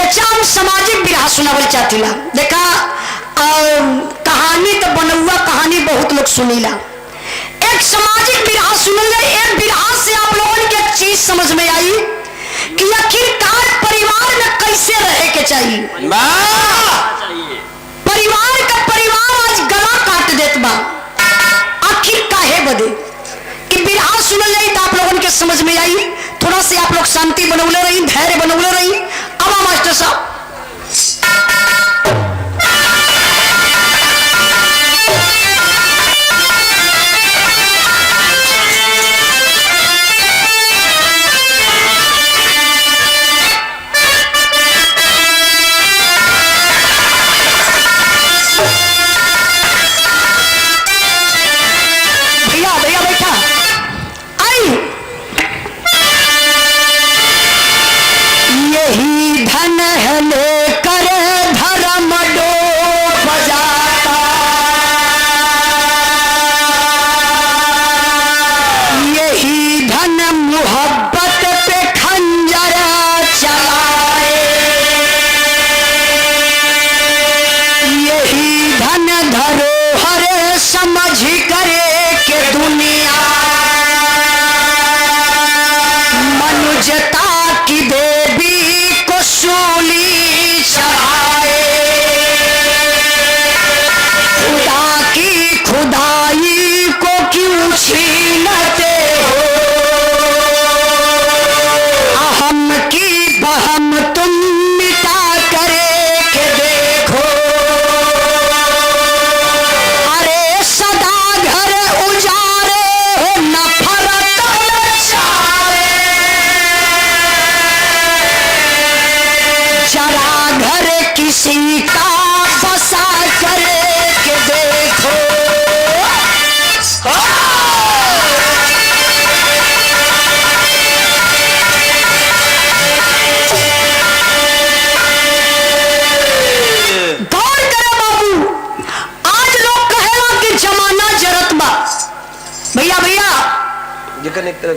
बेचा हम सामाजिक विराह सुनावल चाहतीला। देखा कहानी तो बनौआ कहानी बहुत लोग सुनीला, एक सामाजिक विराह सुनल जाए। एक विराह से आप लोगों की एक चीज समझ में आई कि आखिरकार परिवार में कैसे रहे के चाहिए। परिवार का परिवार आज गला काट देत बा, आखिर काहे बदे कि विराह सुनल जाए तो आप लोगों के समझ में आई। थोड़ा से आप लोग शांति बनौले रही, धैर्य बनौले रही। अब मास्टर साहब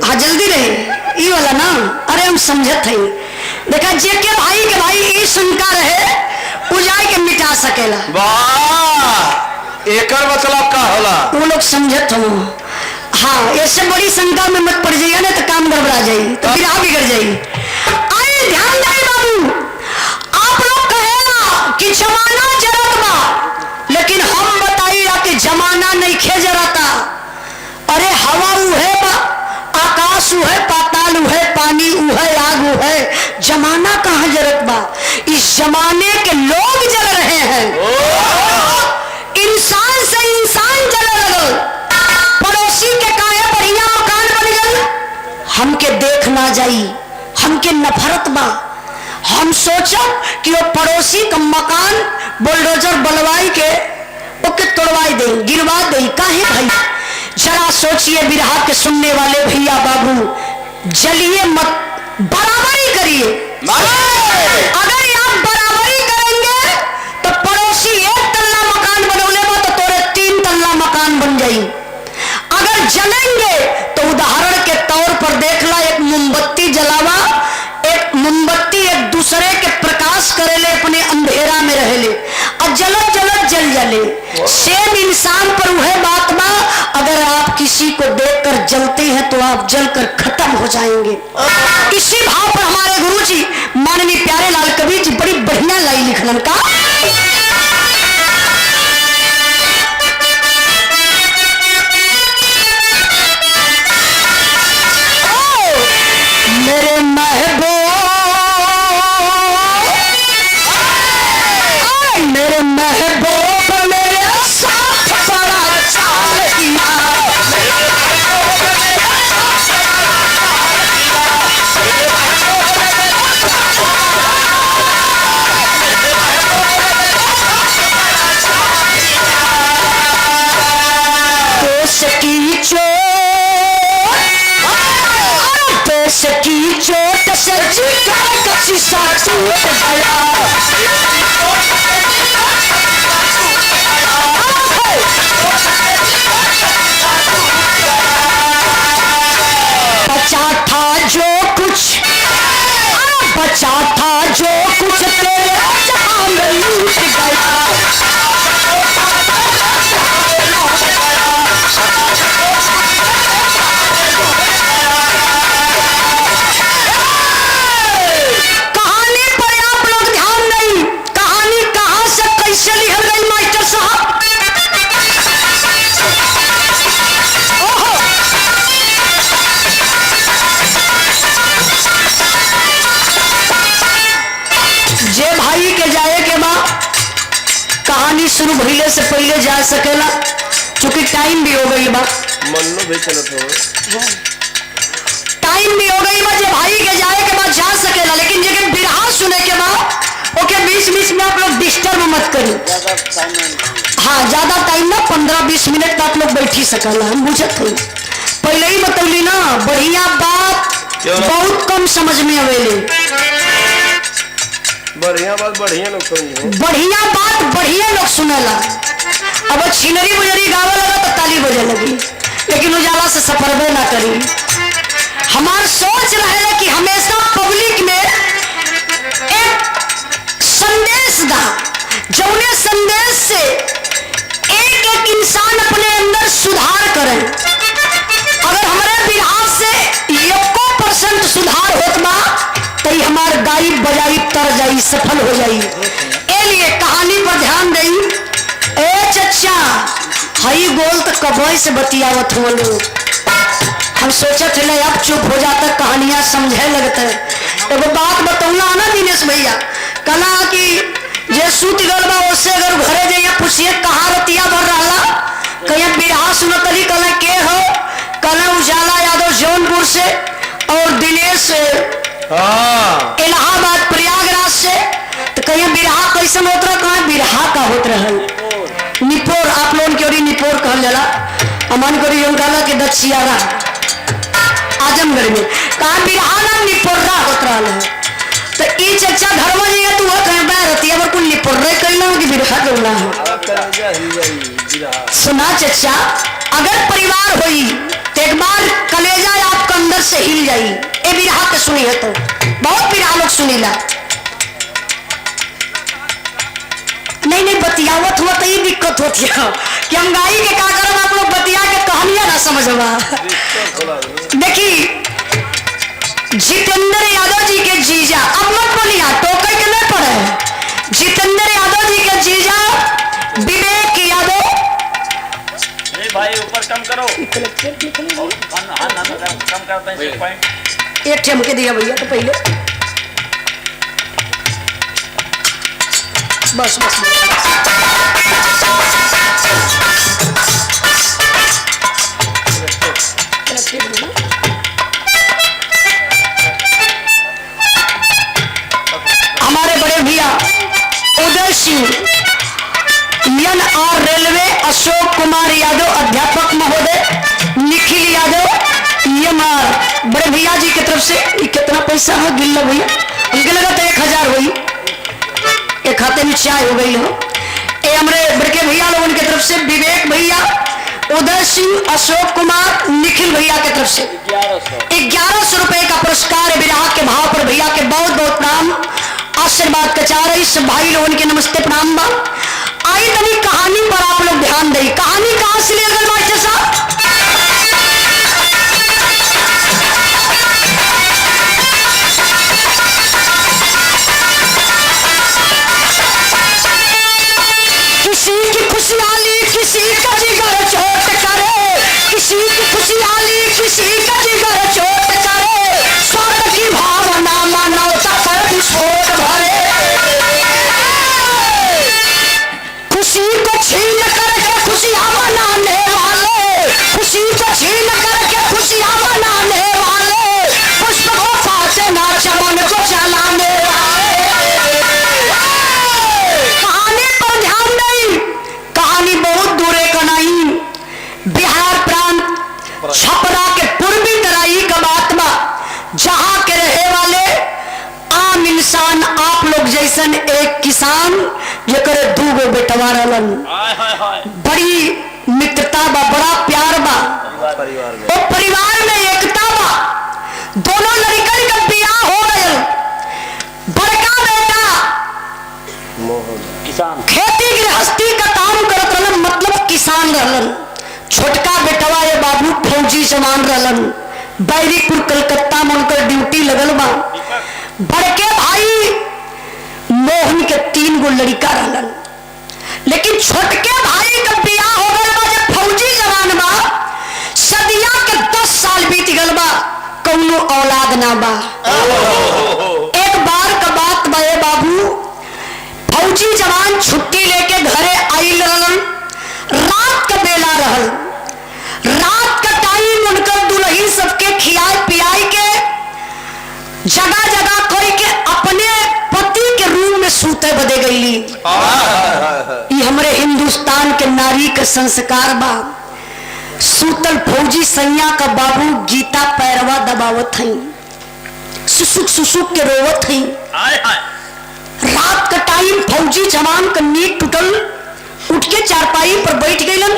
हाँ जल्दी रहे ई वाला ना। अरे हम समझत है। देखा जे के भाई ई शंका रहे उजाय के मिटा सकेला। वाह एकर मतलब का होला वो लोग समझत हो। हाँ ऐसे बड़ी शंका में मत पड़ जाइए ना तो काम गड़बड़ा जाए तो फिर आप बिगड़ जाइए। अरे ध्यान दे बाबू, आप लोग कहेला कि जमाना जरत बा, लेकिन हम बताइए कि जमाना नहीं खे जरता। अरे हवा उहे बा, आकाश उहे, पाताल उहे, पानी उहे, आग उहे, जमाना कहाँ जरत बा। इस जमाने के लोग जल रहे हैं। इंसान से इंसान जल लगल। पड़ोसी के काहे बढ़िया मकान बन गल, हमके देख ना जाई, हमके नफरत बा। हम सोचब कि वो पड़ोसी का मकान बुलडोजर बलवाई के ओके तोड़वाई दे, गिरवा दे। काहे भाई जरा सोचिए, विरहा के सुनने वाले भैया बाबू, जलिए मत, बराबरी करिए। अगर आप बराबरी करेंगे तो पड़ोसी एक तल्ला मकान बनौले में तो तोरे 3 तल्ला मकान बन जाई। अगर जलेंगे तो उदाहरण के तौर पर देख ला, एक मोमबत्ती जलावा, एक मोमबत्ती एक दूसरे के प्रकाश करेले, अपने अंधेरा में रहेले और जलत जलत जल जले। सेम इंसान पर वह बात बा, अगर आप किसी को देखकर जलते हैं तो आप जलकर खत्म हो जाएंगे। इसी भाव पर हमारे गुरुजी माननीय प्यारे लाल कबीर जी बड़ी बढ़िया लाई लिखलन का। मेरे महबूब, मेरे महबूब मेरे साथ बड़ा चाल किया। देश की चोट से जिगर का शीशा टूट गया। बचा था जो कुछ तेरे कहानी शुरू भइले से पहले जा सकेला, क्योंकि टाइम भी हो गई बा। मन्नो भी चलत हो। टाइम भी हो गई बा, जे भाई के जाए के बाद जा सकेला, लेकिन जे बिरहा सुने के बाद ओके बीच बीच में आप लोग डिस्टर्ब मत करी। हाँ, ज्यादा टाइम ना, 15-20 मिनट तक आप लोग बैठी सकला, हम बुझत हई। पहले ही बतौली ना, बढ़िया बात बहुत कम समझ में आवेले। बढ़िया बात बढ़िया लोग समझे, बढ़िया बात बढ़िया लोग सुनेला। अब छिनरी बुजरी गावे लगा तो ताली बजे लगी, लेकिन उजाला से सफरबे ना करी। हमार सोच रहे कि हमेशा पब्लिक में एक संदेश दा, जौने संदेश से एक एक इंसान अपने अंदर सुधार करे। अगर हमारे बिरहा से 1% सुधार होत बा तो हमार गाई बजाई तर जाई, सफल हो जाई। ए लिए कहानी पर ध्यान दई। ए चचा, हई गोल तो कबई से बतियावत हो लोग। हम सोचत थे अब चुप हो जाता, कहानियां समझे लगते। एगो बात बतौला ना दिनेश भैया, कला कि जे सूत गल बा उससे अगर घरे जाइए पूछिए कहाँ रतिया भर रहा, कहीं बिरहा सुनतली, कल के हो, कल उजाला यादव जौनपुर से और दिनेश इलाहाबाद प्रयागराज से, तो कहीं बिरहा कैसन होत रहा, कहाँ बिरहा का होत रहल निपोर, आप लोगों की ओरी निपोर कहल जाला, अमन कोरी जोन कहला कि दक्षियारा आजमगढ़ में, कहाँ बिरहा ना निपोर्रा होत रहल है। तो ई चचा घर में जाइए तू कहीं बा रतिया पर कुल निपोर्रे कहला कि बिरहा कहला है। सुना चचा, अगर परिवार होई तो एक बार कलेजा आपका अंदर से हिल जाई। ए बिरहा के सुनी है तो बहुत बिरहा लोग सुनीला, नहीं बतियावत हुआ तो ये दिक्कत होती है कि हम गाई के का करब, आप लोग बतिया के कहानियां ना समझवा। देखी जितेंद्र यादव जी के जीजा, अब मत बोलिया टोके के नहीं पड़े, जितेंद्र यादव जी के जीजा विवेक यादव, भाई ऊपर कम करो, कम करते हैं पॉइंट। एक ठमके दिया भैया तो पहले बस बस, हमारे बड़े भैया उदय सिंह NR रेलवे, अशोक कुमार यादव अध्यापक महोदय, निखिल यादव MR बड़े भैया जी की तरफ से। कितना पैसा है गिल्ला भैया, उनके लगा तो 1000 हुई, एक खाते में चाय हो गई हो। ये हमारे बड़के भैया लोगों की तरफ से विवेक भैया, उदय सिंह, अशोक कुमार, निखिल भैया की तरफ से 1100 रुपए का पुरस्कार विराह के भाव पर भैया के बहुत बहुत प्रणाम, आशीर्वाद का चाह रही सब भाई लोगों के नमस्ते प्रणाम बा। आई तनी कहानी पर आप लोग ध्यान दें। कहानी कहां से ले गए मास्टर साहब? किसी की खुशहाली किसी का जिगर चोट करे, किसी की खुशहाली किसी का जिगर चोट करे, स्वार्थ की भावना मानवता पर विस्फोट भरे, खुशी को छीन करके खुशियां मनाने वाले, खुशी को छीन करके खुशियां मनाने वाले, पुष्प को पाते ना चमन को चलाने वाले। कहानी पर ध्यान नहीं, कहानी बहुत दूरे का नहीं, बिहार प्रांत छपरा के पूर्वी तराई का बात बा, जहां के रहे वाले आम इंसान आप लोग जैसन एक किसान जेकर 2 बेटवा रहलन, बड़ी मित्रता बा, बड़ा प्यार बा, वो परिवार में एकता बा। दोनों लड़कन का बियाह हो गए, बड़का बेटा किसान खेती गृहस्थी का काम करत रहलन, मतलब किसान रहलन। छोटका बेटवा ये बाबू फौजी जवान रहलन, बैरीपुर कलकत्ता में उनकर ड्यूटी लगल बा। बड़के भाई मोहन के 3 लड़का रहलन, लेकिन छोटके भाई का बियाह हो गल बा, जब फौजी जवान बा, सदिया के 10 साल बीत गल बा, कौनो औलाद ना बा। एक बार का बात बा, बाबू फौजी जवान छुट्टी लेके घरे गईली। ये हमारे हिंदुस्तान के नारी के संस्कार बा। सूतल फौजी सैया का बाबू गीता पैरवा दबावत हई, सुसुक सुसुक के रोवत हई। रात का टाइम फौजी जवान का नींद टूटल, उठ के चारपाई पर बैठ गईलन।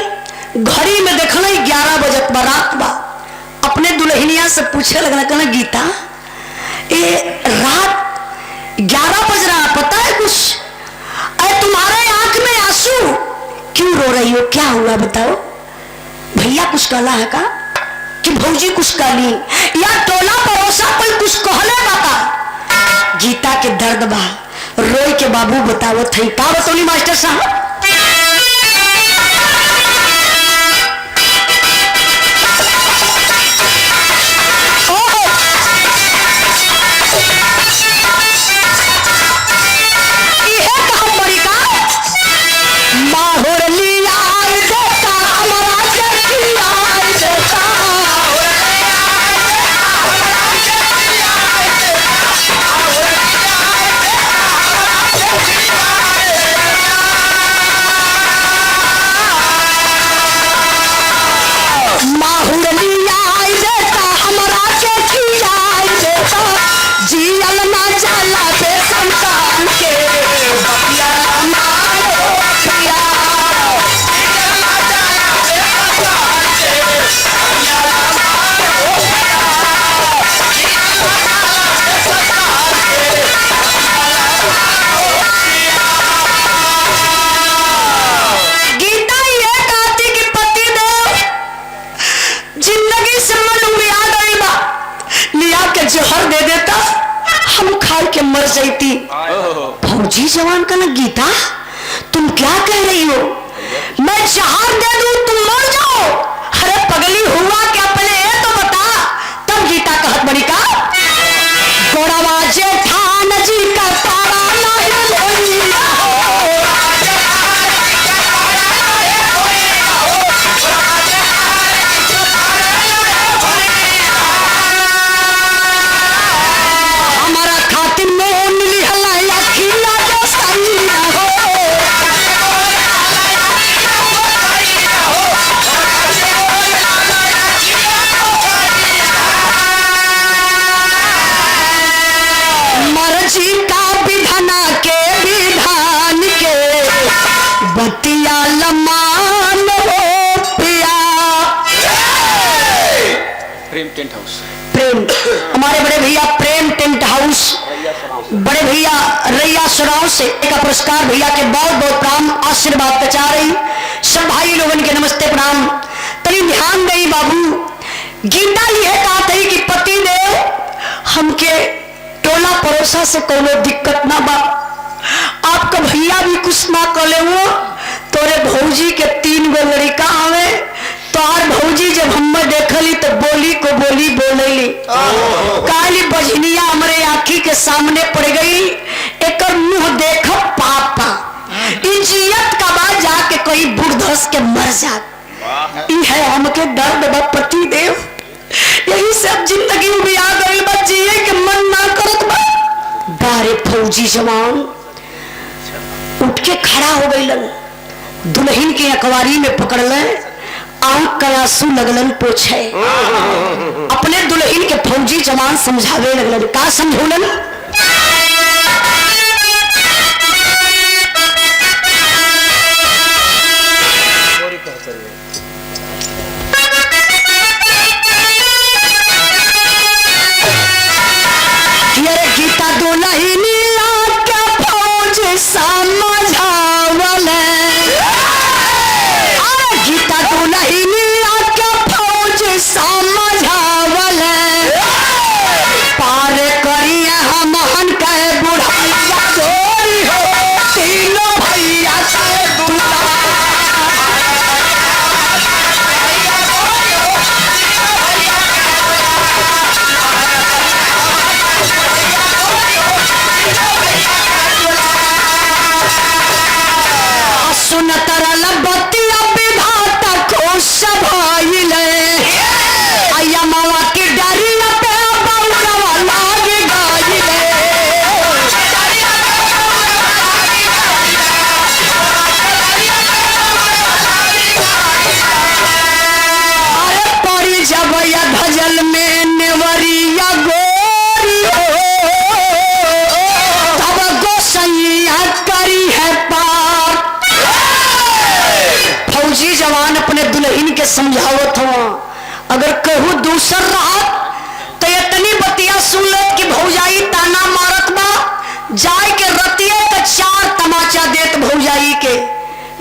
घड़ी में देखल 11 बजत बा, रात बा। अपने दुल्हनिया से पूछे लगना, कहना गीता ये रात 11 बज रहा, पता है कुछ? अरे तुम्हारे आंख में आंसू, क्यों रो रही हो, क्या हुआ बताओ? भैया कुछ कहला है का कि भौजी कुछ कहली या टोला पड़ोसा कोई कुछ कहले बाता? गीता के दर्द बा, रोई के बाबू बतावत थे। का बतौली मास्टर साहब? जहर दे देता हम खा के मर जाती। फौजी जवान का ना, गीता तुम क्या कह रही हो? मैं जहर दे दूं तुम मर जाओ? अरे पगली हुआ क्या पहले ये तो बता। तब गीता कहत बड़ी का गोड़वा जेठान जी का तारा बतिया लमान हो पिया। प्रेम टेंट हाउस, प्रेम हमारे बड़े भैया प्रेम टेंट हाउस, बड़े भैया रैया सुराव से एक पुरस्कार भैया के बहुत बहुत प्रणाम आशीर्वाद कचा रही। सब भाई लोगन के नमस्ते प्रणाम। तनी ध्यान दई बाबू, गीता ये कहा थी कि पति देव हमके टोला पड़ोसा से कोनो दिक्कत ना बा, आपका भैया भी कुछ ना कले वो तोरे भौजी के 3 गो लड़का हवे। तोहर भौजी जब हमें देखली तो बोली को बोली बोलेली, काली बजनिया हमारे आँखी के सामने पड़ गई। एक मुंह देख पापा इज्जत का बाद जाके कोई बुढ़धस के मर जात। है हमके दर्द बा पति देव, यही सब जिंदगी में आ गई बा, जिए के मन ना करत बा। बारे फौजी जवान उठ के खड़ा हो गईलन, दुल्हन के अखबारी में पकड़ ले, आंख का आंसू लगलन पोछे। अपने दुल्हन के फौजी जवान समझावे लगलन। का समझौलन? अरे गीता दुल्हनी आके फौज समझावल, अरे गीता दुल्हनी आके फौज समझावल, पार करिए हमहन कहे बुढ़ैया चोरी हो, तीनों भैया से दूल्हा। सुन तरल बतिया विधाता खुश भइले, आया मावा के डरिया पे बौरवा लाग गइले। के समझावत हुआ। अगर कहूँ दूसर रहा तो इतनी बतिया सुन ले कि भौजाई ताना मारत बा, जाए के रतिये तो 4 तमाचा देत भौजाई के।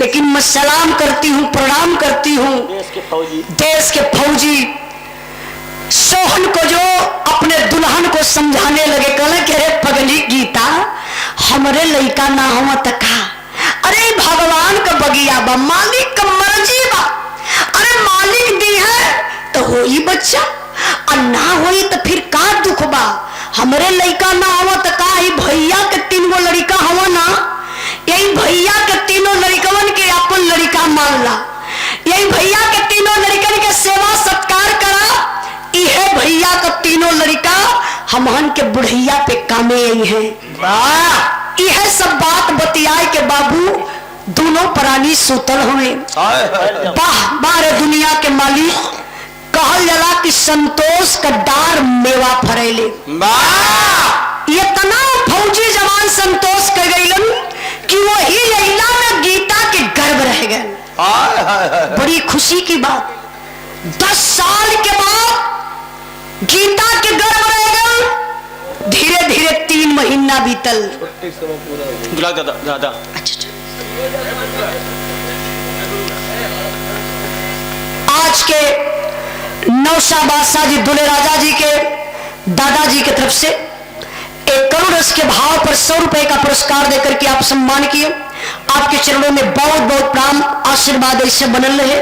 लेकिन मैं सलाम करती हूँ, प्रणाम करती हूँ देश के फौजी सोहन को, जो अपने दुल्हन को समझाने लगे। कहले कि अरे पगली गीता, हमरे लड़का ना हुआ तो का, अरे भगवान का बगिया बा, मालिक का मर्जी बा। अरे मालिक दी है तो हो ही बच्चा, और ना होई तो फिर का दुख बा। हमरे लड़का ना हुआ तो का, ही भैया के 3 गो लड़का हुआ ना, यही भैया के 3 लड़कवन के अपन लड़का मान ला, यही भैया के 3 लड़कन के सेवा सत्कार करा। यह भैया का 3 लड़का हमहन के बुढ़ैया पे कामे आई है। यह सब बात बतियाए के बाबू दोनों प्राणी सुतल हुए। वाह बारे दुनिया के मालिक, कहल जला कि संतोष का डार मेवा फरेले। ये तनाव फौजी जवान संतोष कर गईलन कि वो ही लैला में गीता के गर्भ रह गए। बड़ी खुशी की बात, 10 साल के बाद गीता के गर्भ रह गए। धीरे धीरे 3 महीना बीतल। दादा आज के नौशा बादशाह जी दुल्हे राजा जी के दादाजी की तरफ से 1 करोड़ रस के भाव पर 100 रुपए का पुरस्कार देकर के आप सम्मान किए। आपके चरणों में बहुत बहुत प्राण आशीर्वाद ऐसे बनल रहे।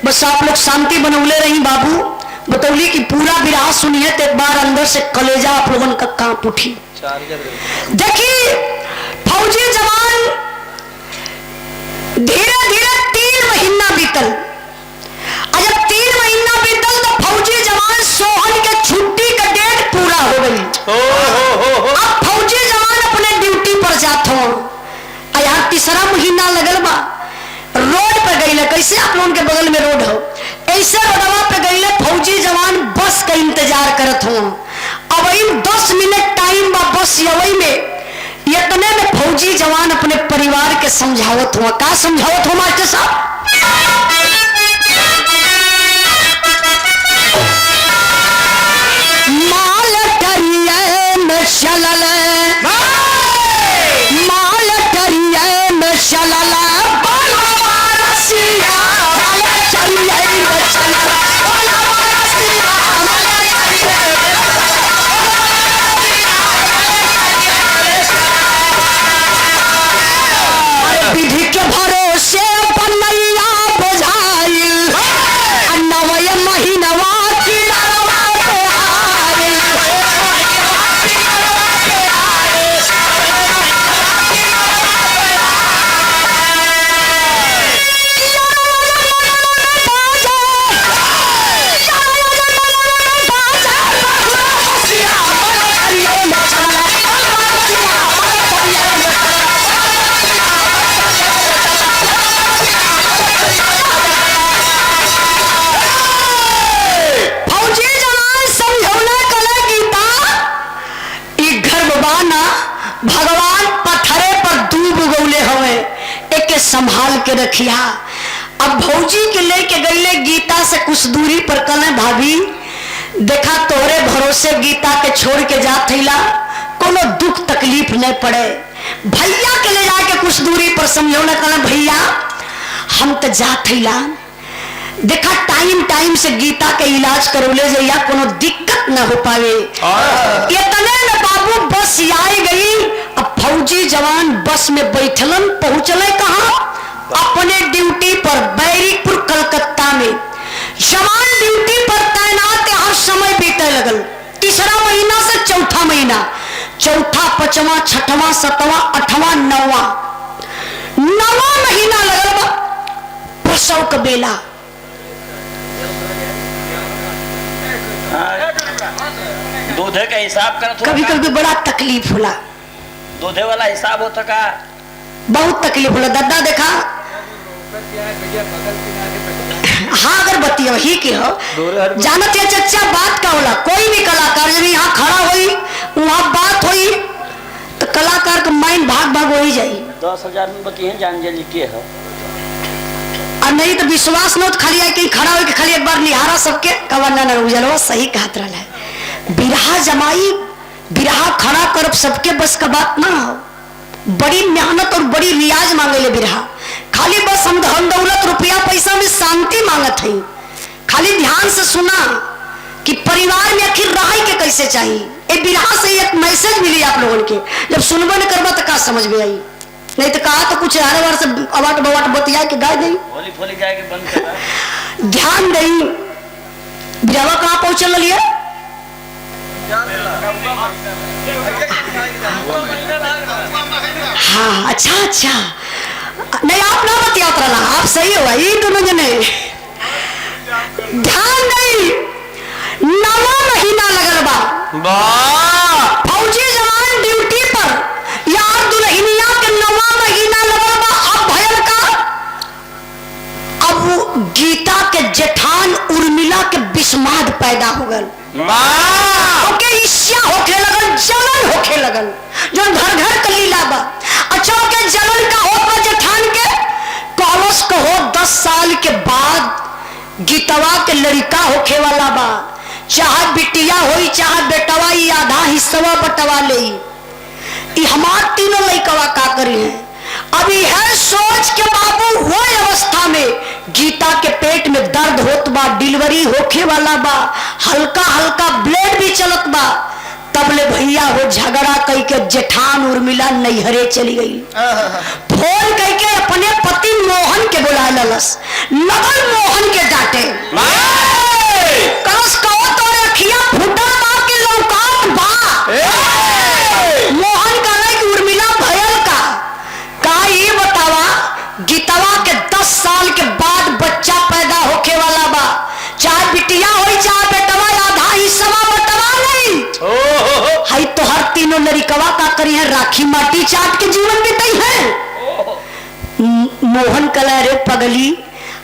बस आप लोग शांति बनौले रही। बाबू बतौली कि पूरा विराह सुनिए तो एक बार अंदर से कलेजा आप लोगों का कांप उठी। देखिए फौजी जवान धीरे धीरे 3 महीना बीतल। जब 3 महीना बीतल तो फौजी जवान सोहन के छुट्टी का डेट पूरा हो गई। अब फौजी जवान अपने ड्यूटी पर जात हो। यहाँ 3रा महीना लगल बा। रोड पर गई, कैसे आप लोगों के बगल में रोड हो, ऐसे रोडवा पे गई फौजी जवान बस का इंतजार करत हो। अब 10 मिनट टाइम बा बस यवई में। इतने में फौजी जवान अपने परिवार के समझावत हुआ। का समझावत हो मास्टर साहब? माल टरिए में चलल, माल टरिए में चलल, विधि के भरोसे बनैया बुझाइल, 9वें महीनवा की नरवा पे आइल। भगवान पत्थरे पर दूब उगौले हवे, एक संभाल के रखिया। अब भौजी के लेके गईले गीता से कुछ दूरी पर। कल भाभी देखा तोरे भरोसे गीता के छोड़ के जात थैला, कोनो दुख तकलीफ नहीं पड़े। भैया के ले जाके कुछ दूरी पर समझौला। कल भैया हम तो जात थैला, देखा टाइम से गीता के इलाज करौले जैया कोनो दिक्कत न हो पावे। इतने में बाबू बस आई गई। अब फौजी जवान बस में बैठलन, पहुंचले कहाँ? अपने ड्यूटी पर, बैरिकपुर कलकत्ता में। जवान ड्यूटी पर तैनात। हर समय बीते लगल। 3रा महीना से 4था महीना, 4था 5वां 6वां 7वां 8वां 9वां महीना लगल बा। प्रसव का बेला। दूधे का हिसाब करत हो? कभी कभी बड़ा तकलीफ होला। दूधे वाला हिसाब होता का? बहुत तकलीफ होला दादा। देखा हाँ अगर बतिया ही के हो जानत है चच्चा बात का होला। कोई भी कलाकार जब यहाँ खड़ा होई वहाँ बात होई तो कलाकार का माइंड भाग भाग हो ही जाई। 10,000 में बतिए जान जली के हो। और नहीं तो विश्वास न हो तो खाली आई कहीं खड़ा हो के खाली एक बार निहारा सबके कवना न उजलवा सही कहत रहा है। बिरहा जमाई बिरहा खड़ा करब सबके बस का बात ना हो, बड़ी मेहनत और बड़ी रियाज मांगे ले बिरहा। खाली बस हम धन दौलत रुपया पैसा में शांति मांगत है। खाली ध्यान से सुना कि परिवार में आखिर रहाई के कैसे चाहिए। ए बिरहा से एक मैसेज मिली आप लोगों के, जब सुनबो न करबा तो का समझ में आई, नहीं तो कहा तो कुछ हर बार से अवाट बवाट बतिया के गाय नहीं होली फोली जाके बंद कर। ध्यान नहीं। बिरहवा कहाँ पहुंचल रही है? हाँ अच्छा अच्छा, नहीं आप ना बतियात रहा, आप सही हो ये दोनों जने। ध्यान नहीं, नवा महीना लगल बा, फौजी जवान ड्यूटी पर, यार दुल्हनिया के नवा महीना लगल बा। अब भयल का, अब वो गीता के जेठान उर्मिला के विस्माद पैदा हो गल, ओके ईर्ष्या होखे लगल, जलन होखे लगल, जो घर घर का लीला बा। अच्छा के जलन का होता जेठान के कॉलस कहो 10 साल के बाद गीतवा के लड़का होखे वाला बा, चाहे बिटिया होई चाहे बेटवा, ये आधा हिस्सा बटवा ले। हमार तीनों लड़कवा का करी है। अभी है सोच के बाबू वो अवस्था में गीता के पेट में दर्द होत बा, डिलीवरी होखे वाला बा, हल्का हल्का ब्लड भी चलत बा। तबले भैया हो झगड़ा कई के जेठान उर्मिला नैहरे चली गई। फोन कई के अपने पति मोहन के बुला ललस, लगल मोहन के डांटे, कलश कहो तो रखिया फूटा बा के लौकात बा। मोहन कहला कि उर्मिला भयल का ये बतावा, गीतवा के 10 साल के बाद बच्चा पैदा होके वाला बा, चाहे बिटिया होई चाहे बेटवा, आधा हिस्सा बटवा नहीं। हाई तो हर तीनों लड़कवा का करी है, राखी माटी चाट के जीवन बीतई है। मोहन कला रे पगली,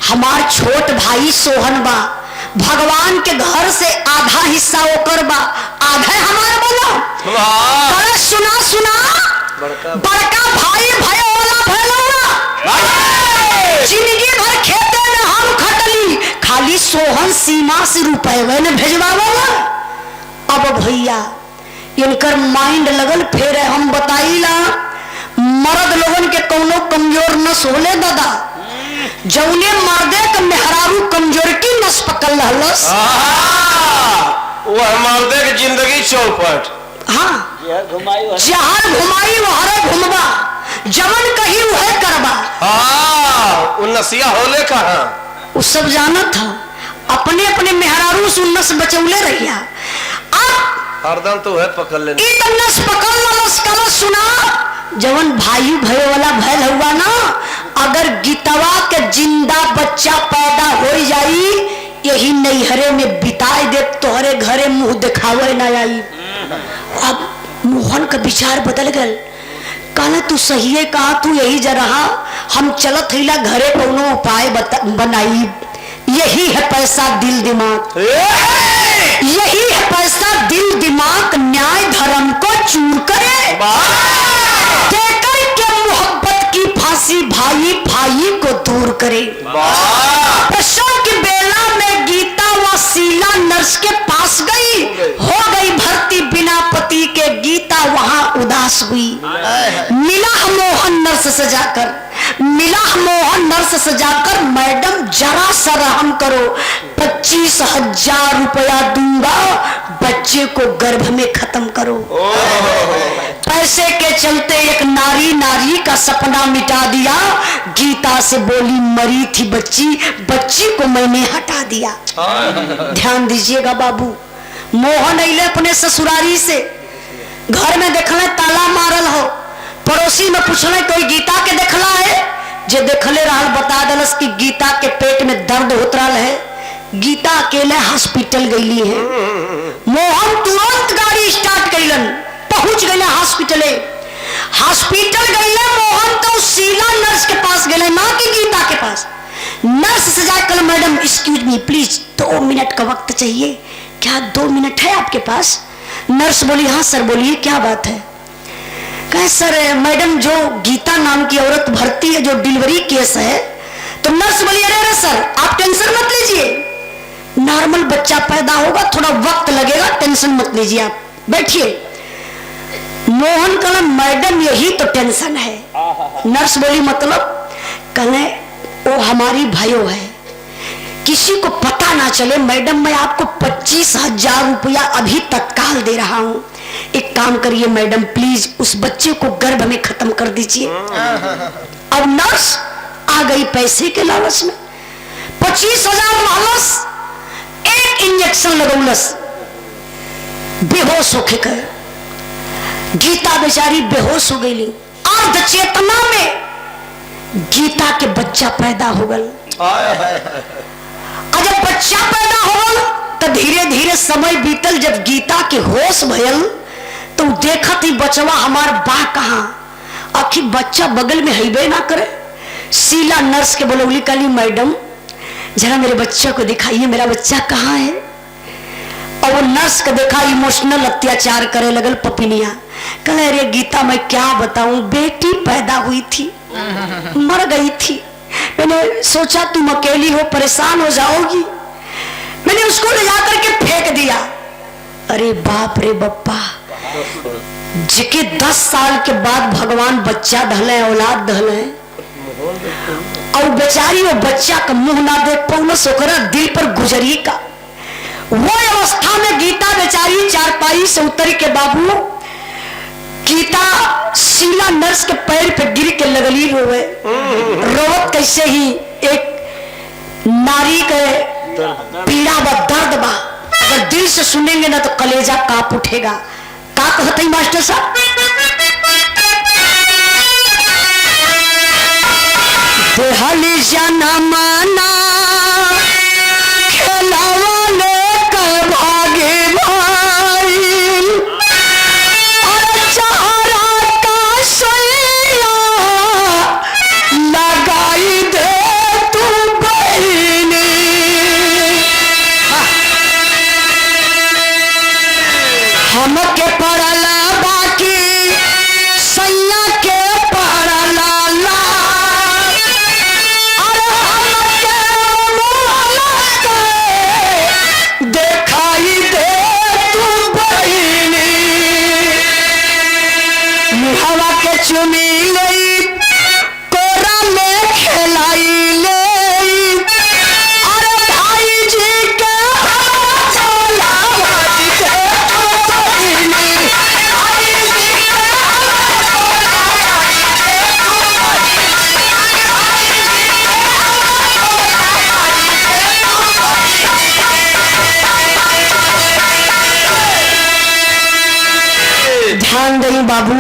हमार छोट भाई सोहन बा, भगवान के घर से आधा हिस्सा ओकर बा, आधा हमार बोला। सुना सुना बड़का भाई भयोला जिंदगी भर खेते में हम खटली, खाली सोहन सीमा से रुपए ने भेजवावा। अब भैया इनकर माइंड लगल फेर हम बताइला, मर्द लोगन के कौनो कमजोर नस होले दादा, जौने मर्दे के मेहरारू कमजोरिटी नस पकड़ लहलस, वो मर्दे की जिंदगी चौपट। हाँ जहर घुमाई वहरे घुमबा, जवन कही वह करबा। वो नसिया होले कहाँ, वो सब जाना था, अपने अपने मेहरारू से नस बचौले रहिया। अब हरदम तो है पकड़ लेने, नस पकड़ ललस कल सुना, जवन भाई भयो वाला भयल हुआ ना, अगर गीतवा के जिंदा बच्चा पैदा हो जाई, यही नैहरे में बिताए दे, तोहरे घरे मुंह दिखावे ना आई। अब मोहन का विचार बदल गल, कहना तू सही है, कहा तू यही जरा, हम चलत हिला घरे कोनो उपाय बनाई। यही है पैसा दिल दिमाग, यही है पैसा दिल दिमाग, न्याय धर्म को चूर करे, देकर के मोहब्बत की फांसी भाई भाई को दूर करे। प्रसव की बेला में गीता व शीला नर्स के पास गई, हो गई भर्ती बिना पति के, गीता वहां उदास हुई। मिला मोहन नर्स सजाकर, मिला मोहन नर्स सजाकर, मैडम जरा सा रहम करो, 25,000 रुपया दूंगा, बच्चे को गर्भ में खत्म करो। पैसे के चलते एक नारी नारी का सपना मिटा दिया, गीता से बोली मरी थी बच्ची, बच्ची को मैंने हटा दिया। ध्यान दीजिएगा बाबू, मोहन अइले अपने ससुरारी से, घर में देखले ताला मारल हो, पड़ोसी में पूछले कोई गीता के देखला है, जे देखले रहल बता दलस कि गीता के पेट में दर्द होत रहल है, गीता अकेले हॉस्पिटल गईली है। मोहन तुरंत गाड़ी स्टार्ट कैलन, पहुंच गए हॉस्पिटले। हॉस्पिटल गए मोहन तो शीला नर्स के पास गए, ना कि गीता के पास। नर्स से जाकर madam excuse me please 2 minute का वक्त चाहिए, क्या 2 मिनट है आपके पास? नर्स बोली हाँ सर बोलिए क्या बात है। कहे सर मैडम जो गीता नाम की औरत भर्ती है, जो डिलीवरी केस है, तो तो नर्स बोली अरे अरे सर आप टेंशन मत लीजिए, नॉर्मल बच्चा पैदा होगा, थोड़ा वक्त लगेगा, टेंशन मत लीजिए, आप बैठिए। मोहन कहला मैडम यही तो टेंशन है। नर्स बोली मतलब? कहले वो हमारी भयो है, किसी को पता ना चले। मैडम मैं आपको 25,000 रुपया अभी तत्काल दे रहा हूँ, एक काम करिए मैडम प्लीज उस बच्चे को गर्भ में खत्म कर दीजिए। अब नर्स आ गई पैसे के लालच में, 25,000 लालच, एक इंजेक्शन लगौलस, बेहोश होके गए। गीता बेचारी बेहोश हो गई, अर्ध चेतना में गीता के बच्चा पैदा हो गल। जब बच्चा पैदा हो तो धीरे धीरे समय बीतल, जब गीता के होश भयल तो देखत ही बचवा हमार बा कहाँ, आखिर बच्चा बगल में हईबे ना करे। शीला नर्स के बोलौली, कहली मैडम जरा मेरे बच्चा को दिखाइए, मेरा बच्चा कहाँ है। और वो नर्स का देखा इमोशनल अत्याचार करे लगल पपिनिया। कहले अरे गीता मैं क्या बताऊं, बेटी पैदा हुई थी मर गई थी, मैंने सोचा तुम अकेली हो परेशान हो जाओगी, मैंने उसको ले जाकर के फेंक दिया। अरे बाप रे बप्पा, जिके 10 साल के बाद भगवान बच्चा धले, औलाद धले, और बेचारी वो बच्चा का मुंह ना देख पौलस, ओकरा दिल पर गुजरी का। वो अवस्था में गीता बेचारी चारपाई से उतर के बाबू, गीता शीला नर्स के पैर पे गिर के लगली रोवे। रोवत कैसे ही एक नारी के पीड़ा व दर्द बा, अगर दिल से सुनेंगे ना तो कलेजा कांप उठेगा। का कहते मास्टर साहब? देहली जनमाना खेलावाले का भागे भाई, और चारा का सैया लगाई दे तू बहनी। हमके पड़ला बाकी सैया के पड़ला ला, दिखाई दे तू बहनी। हवा के चुमी गई, कोरा में खिलाई ले, अरे भाई जी के चला दे तू बहनी। ध्यान दें बाबू,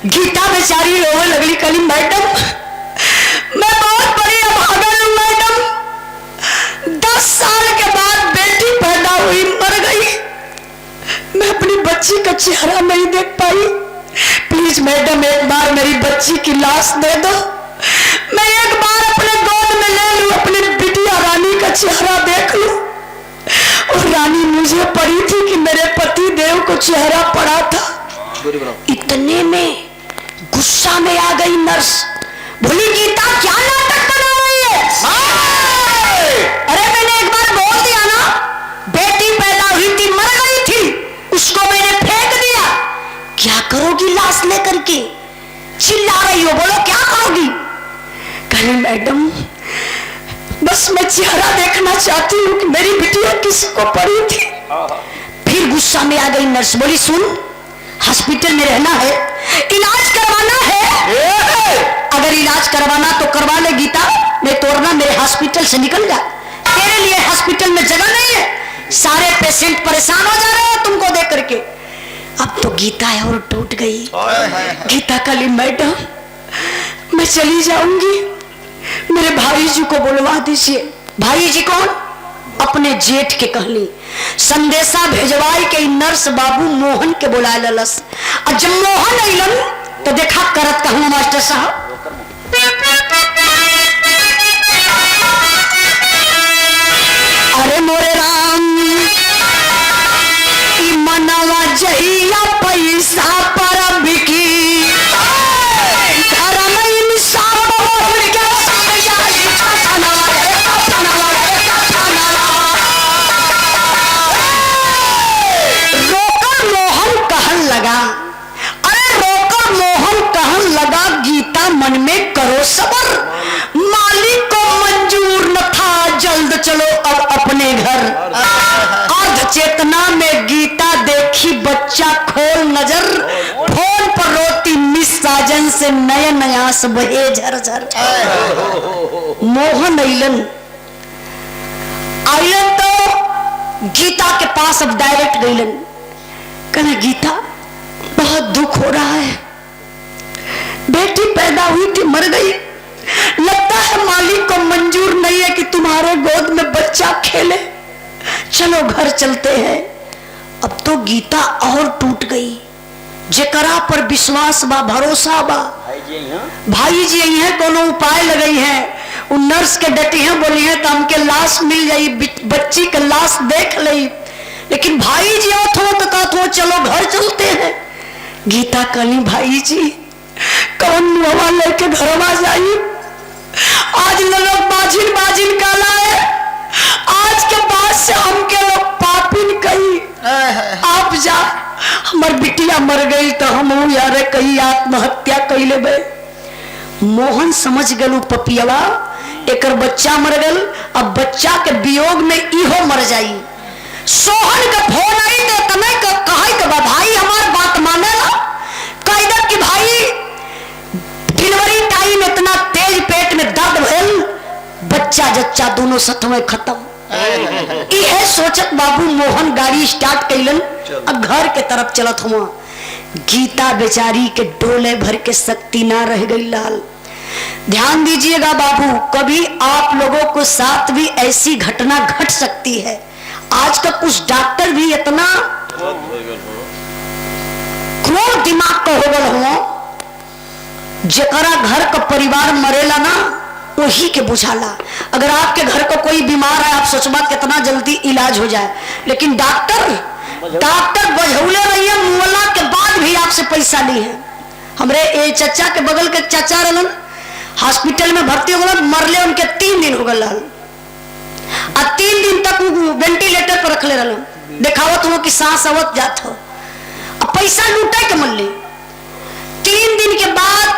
गीता बेचारी रोने लगली, कली मैडम मैं बहुत बड़ी अभागन हूं मैडम, 10 साल के बाद बेटी पैदा हुई मर गई, मैं अपनी बच्ची का चेहरा नहीं देख पाई, प्लीज मैडम एक बार मेरी बच्ची की लाश दे दो, मैं एक बार अपने गोद में ले लूं, अपनी बिटिया रानी का चेहरा देख लूं। और रानी मुझे पड़ी थी कि मेरे पति देव को चेहरा पड़ा था। इतने में गुस्सा में आ गई नर्स, बोली गीता क्या नाटक बना रही है? अरे मैंने एक बार बोल दिया ना, बेटी पैदा हुई थी मर गई थी, उसको मैंने फेंक दिया, क्या करोगी लाश लेकर के? चिल्ला रही हो, बोलो क्या करोगी? कहीं मैडम बस मैं चेहरा देखना चाहती हूँ कि मेरी बिटिया किसको पड़ी थी। फिर गुस्सा में आ गई नर्स, बोली सुन हॉस्पिटल में रहना है, इलाज करवाना है, अगर इलाज करवाना तो करवा ले गीता, नहीं तोड़ना मेरे हॉस्पिटल से निकल जा, तेरे लिए हॉस्पिटल में जगह नहीं है, सारे पेशेंट परेशान हो जा रहे हैं तुमको देख करके। अब तो गीता और टूट गई। गीता कली मैडम मैं चली जाऊंगी, मेरे भाई जी को बुलवा दीजिए। भाई जी कौन? अपने जेठ के कहली, संदेशा भेजवाई के नर्स बाबू मोहन के बुलाए ललस। और जब मोहन अइलन तो देखा करत कहूँ मास्टर साहब, अरे मोरे राम ई मनवा जहिया पैसा पर बिकी, घर में इंसान मन में करो सबर, मालिक को मंजूर न था, जल्द चलो अब अपने घर। अर्ध चेतना में गीता देखी बच्चा खोल नजर, फोन पर रोती मिस साजन से नयन आंस बहे झरझर। मोहन आइलन तो गीता के पास अब डायरेक्ट गईलन, कहना गीता बहुत दुख हो रहा है, बेटी पैदा हुई थी मर गई, लगता है मालिक को मंजूर नहीं है कि तुम्हारे गोद में बच्चा खेले, चलो घर चलते हैं। अब तो गीता और टूट गई, जेकरा पर विश्वास बा भरोसा बा, भाई जी यही है कोनो उपाय लगई है, उन नर्स के डटी हैं बोली है तो हमके लाश मिल जाई, बच्ची के लाश देख ली, लेकिन भाई जी तो कहते चलो घर चलते हैं। गीता कहनी भाई जी कौन मुआ लेके घर में जाई, आज लोग बाजिन बाजिन काला है, आज के बाद से हमके लोग पापिन कही, आप जा हमार बिटिया मर गई तो हम यार कही आत्महत्या कई ले। मोहन समझ गलू पपियवा एकर बच्चा मर गल, अब बच्चा के वियोग में इहो मर जाई। सोहन का फोन आई दे तने कहे के भाई हमार बात मानेला, कह दे कि भाई डिलीवरी टाइम इतना तेज पेट में दर्द भइल, बच्चा जच्चा दोनों सत में खत्म। इहे सोचत बाबू मोहन गाड़ी स्टार्ट कैलन, अब घर के तरफ चलत हुआ। गीता बेचारी के डोले भर के शक्ति ना रह गई लाल। ध्यान दीजिएगा बाबू, कभी आप लोगों को साथ भी ऐसी घटना घट सकती है। आज का कुछ डॉक्टर भी इतना क्रूर दिमाग का हो गल हुआ, जकरा घर का परिवार मरेला ना वही के बुझाला। अगर आपके घर को कोई बीमार है आप सोचबा कितना जल्दी इलाज हो जाए, लेकिन डॉक्टर बझौले रहिए, मुअला के बाद भी आपसे पैसा ली है। हमरे ए चचा के बगल के चचा रहलन, हॉस्पिटल में भर्ती हो गए, मरले उनके 3 दिन हो गए, और 3 दिन तक वेंटिलेटर पर रखले रहलन, देखावत हो कि सांस आवत जात हो, अब पैसा लूटे के मन ले। 3 दिन के बाद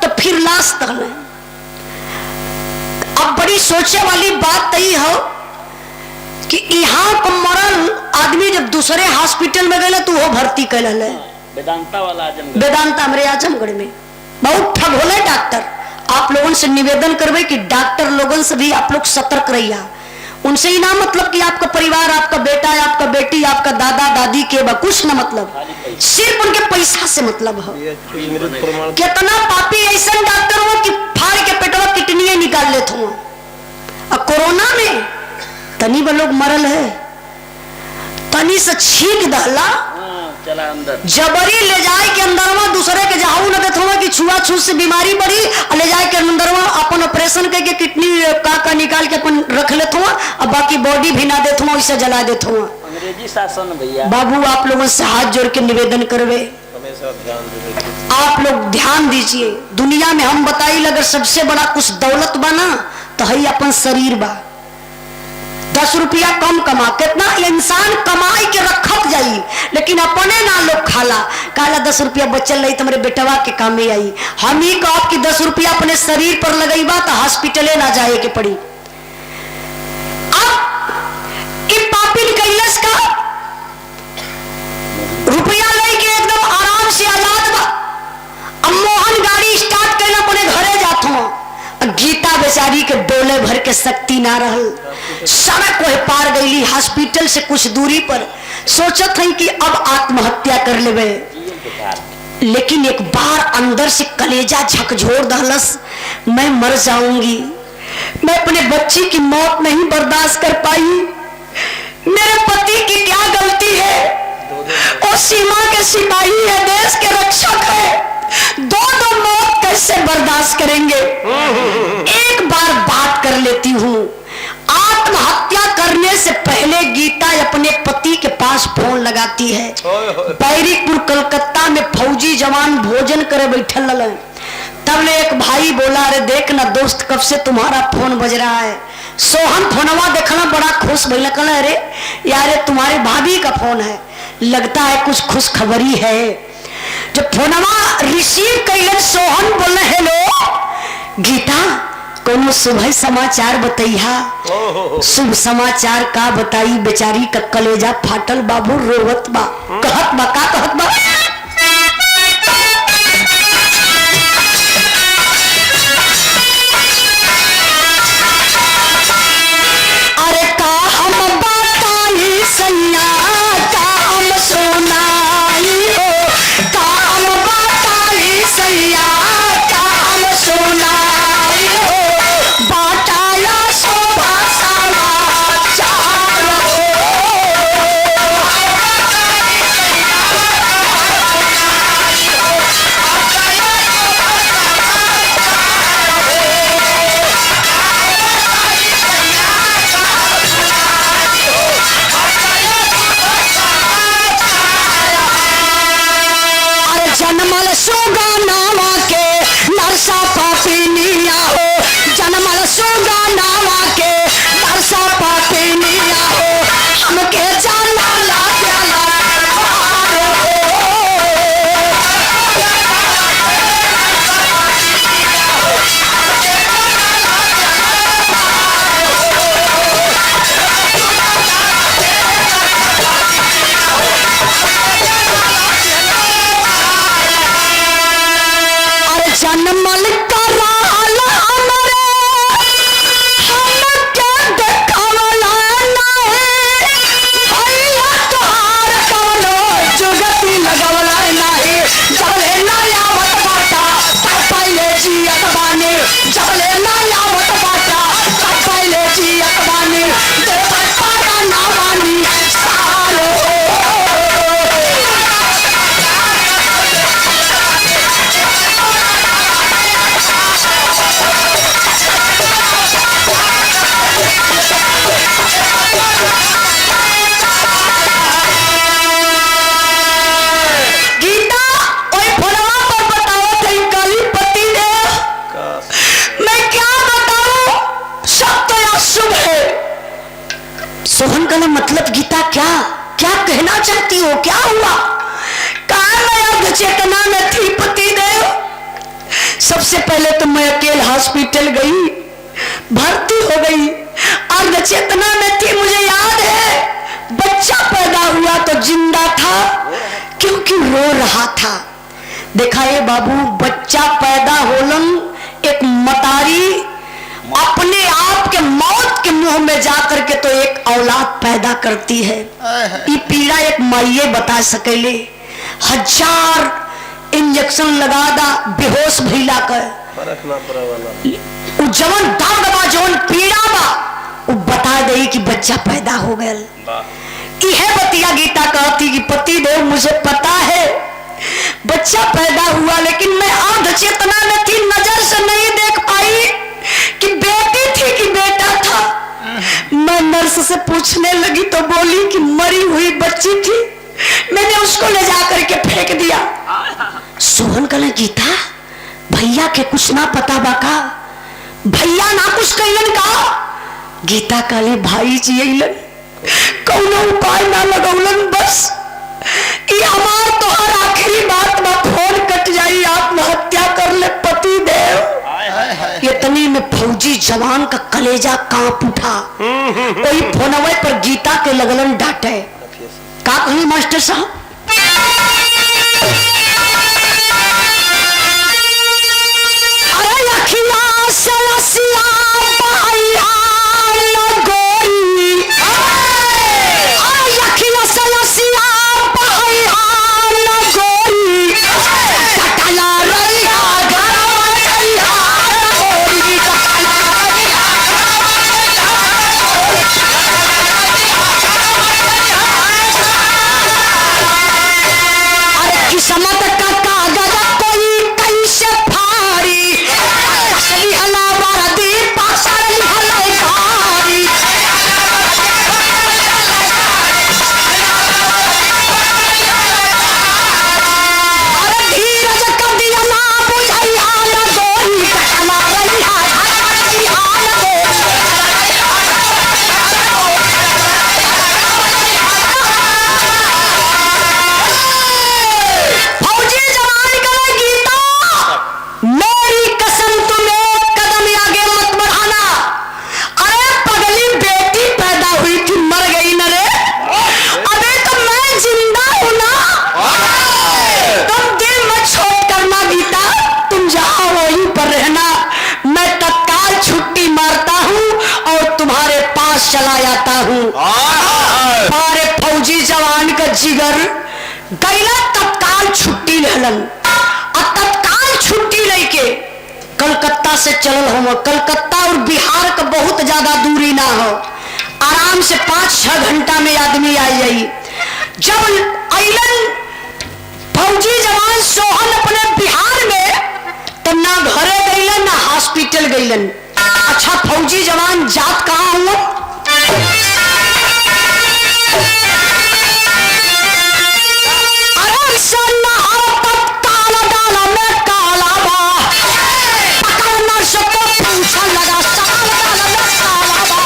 तो फिर लाश तहले। अब बड़ी सोचे वाली बात तई हो कि यहाँ को मरल आदमी जब दूसरे हॉस्पिटल में गए तो वो भर्ती कैल है वेदांता वाला आजमगढ़, वेदांता हमारे आजमगढ़ में बहुत ठग होले डॉक्टर। आप लोगों से निवेदन करवे कि डॉक्टर लोगों से भी आप लोग सतर्क रहिए, उनसे ही ना मतलब कि आपका परिवार, आपका बेटा, आपका बेटी, आपका दादा दादी के कुछ ना मतलब, सिर्फ उनके पैसा से मतलब है। कितना पापी ऐसा डॉक्टर हो कि फाड़ के पेटवा किडनी निकाल लेते हो। अब कोरोना में तनी वो लोग मरल है, तनी से छींक दहला चला अंदर, जबरी ले जाए के अंदरवा दूसरे के जाऊ न देत हुआ कि छुआछूत से बीमारी बढ़ी, ले जाए के अंदरवा अपन ऑपरेशन करके किडनी का निकाल के अपन रख लेते हुआ, अब बाकी बॉडी भी ना देत हुआ, उसे जला देत हुआ। अंग्रेजी शासन भैया। बाबू आप लोगों से हाथ जोड़ के निवेदन करवे, आप लोग ध्यान दीजिए। दुनिया में हम बताई अगर सबसे बड़ा कुछ दौलत बना तो है अपन शरीर बा। 10 रुपया कम कमा, कितना इंसान कमाई के रखत जाई, लेकिन अपने ना लोग खाला, काला 10 रुपया बचल रही तुम्हारे बेटवा के कामे आई। हम ही कहो कि 10 रुपया अपने शरीर पर लगेबा तो हॉस्पिटले ना जाए के पड़ी। अब इन पापिन कैलस का रुपया लेके एकदम आराम से आजाद बा। अब मोहन गाड़ी स्टार्ट करना अपने घरे जात हुआ, गीता बेचारी के डोले भर के शक्ति ना रहल, सड़क वह पार गई, हॉस्पिटल से कुछ दूरी पर सोचत है कि अब आत्महत्या कर लेवे, लेकिन एक बार अंदर से कलेजा झकझोर दहलस, मैं मर जाऊंगी, मैं अपने बच्ची की मौत नहीं बर्दाश्त कर पाई, मेरे पति की क्या गलती है, और सीमा के सिपाही है, देश के रक्षक है, दो मौत कैसे बर्दाश्त करेंगे। एक बार बात कर लेती हूँ। आत्महत्या करने से पहले गीता अपने पति के पास फोन लगाती है। बैरीपुर कलकत्ता में फौजी जवान भोजन करे बैठल रहे, तब ले एक भाई बोला, अरे देख ना दोस्त कब से तुम्हारा फोन बज रहा है। सोहन फोनवा देखना बड़ा खुश भइल, कहला अरे यार तुम्हारी भाभी का फोन है, लगता है कुछ खुश खबरी है। जब फोनवा रिसीव कैलन सोहन बोले हेलो, गीता कोनो शुभ समाचार बतैया। शुभ समाचार का बताई, बेचारी का कलेजा फाटल बाबू रोवत बा। कहत बा का कहत बा, अरे का हम बताई सैया, का हम सुनाई हो, का हम बताई सैया, का हम सुनाई हो, बाटाया शोभा समाचार हो। अरे जनमल सुगा नावा के नरसा पापिनिया हो, जनमल सुगा नावा के नरसा पापिनिया हो, हमके जाला ला प्याला पार हो। अरे जनमल कराल हमरे हमके देखावला नाही, भैया तोहार कवनो जुगती लगवला नाही। जबले ना आवत बाटा तब पहिले जियत बानी, जबले ना आवत बाटा तब पहिले जियत बानी, देवा पारा ना बानी साल हो। गीता ओए फोनवा पर बताओ थे काली पति ने, मैं क्या बताऊं, सब तो अशुभ है। सोहन का मतलब गीता क्या क्या कहना चाहती हो, क्या हुआ? कहा मैं अर्ध चेतना में थी पति देव। सबसे पहले तो मैं अकेले हॉस्पिटल गई, भर्ती हो गई, अर्ध चेतना में थी। मुझे याद है बच्चा पैदा हुआ तो जिंदा था क्योंकि रो रहा था। देखा ये बाबू, बच्चा पैदा होलन एक मतारी अपने आप के मौत के मुंह में जाकर के तो एक औलाद पैदा करती है। ये पीड़ा एक माइये बता सकेले। 1000 इंजेक्शन लगा दा बेहोश भइला कर, जवन दर्द बा जवन पीड़ा बा वो बता दे कि बच्चा पैदा हो गया। यह बतिया गीता कहती कि पति देव मुझे पता है बच्चा पैदा हुआ, लेकिन मैं अर्ध चेतना में थी, नजर से नहीं देख पाई कि बेटी थी कि बेटा था। मैं नर्स से पूछने लगी तो बोली कि मरी हुई बच्ची थी, मैंने उसको ले जाकर के फेंक दिया। सोहन कले गीता भैया के कुछ ना पता बाका, भैया ना कुछ कहलन का। गीता काले भाई जी अइलन, कौनो उपाय ना लगौलन, बस ये हमार तो हर आखिरी बात में फोन कट जाई, आत्महत्या कर ले पति देव। इतनी में फौजी जवान का कलेजा कांप उठा। वही फोनवे पर गीता के लगलन डांटे। का कही मास्टर साहब? अरे अखिया से लसिया पाया न गोरी, अरे अखिया से लसिया पाया न गोरी, कटला रैया घरवा रैया गोरी, कटला रैया अरे किस्मत आता हूँ। अरे फौजी जवान का जिगर गैला तत्काल छुट्टी लेलन और तत्काल छुट्टी लेके कलकत्ता से चलल हो। कलकत्ता और बिहार का बहुत ज्यादा दूरी ना हो, आराम से 5-6 घंटा में आदमी आ जाई। जब अइलन फौजी जवान सोहन अपने बिहार में, तो ना घरे गइलन ना हॉस्पिटल गइलन। अच्छा फौजी जवान जात कहाँ हुआ? अरे सन्ना तब काला डाला में काला बा, पकड़ना सबको पूछा लगा साल डाला में काला बा।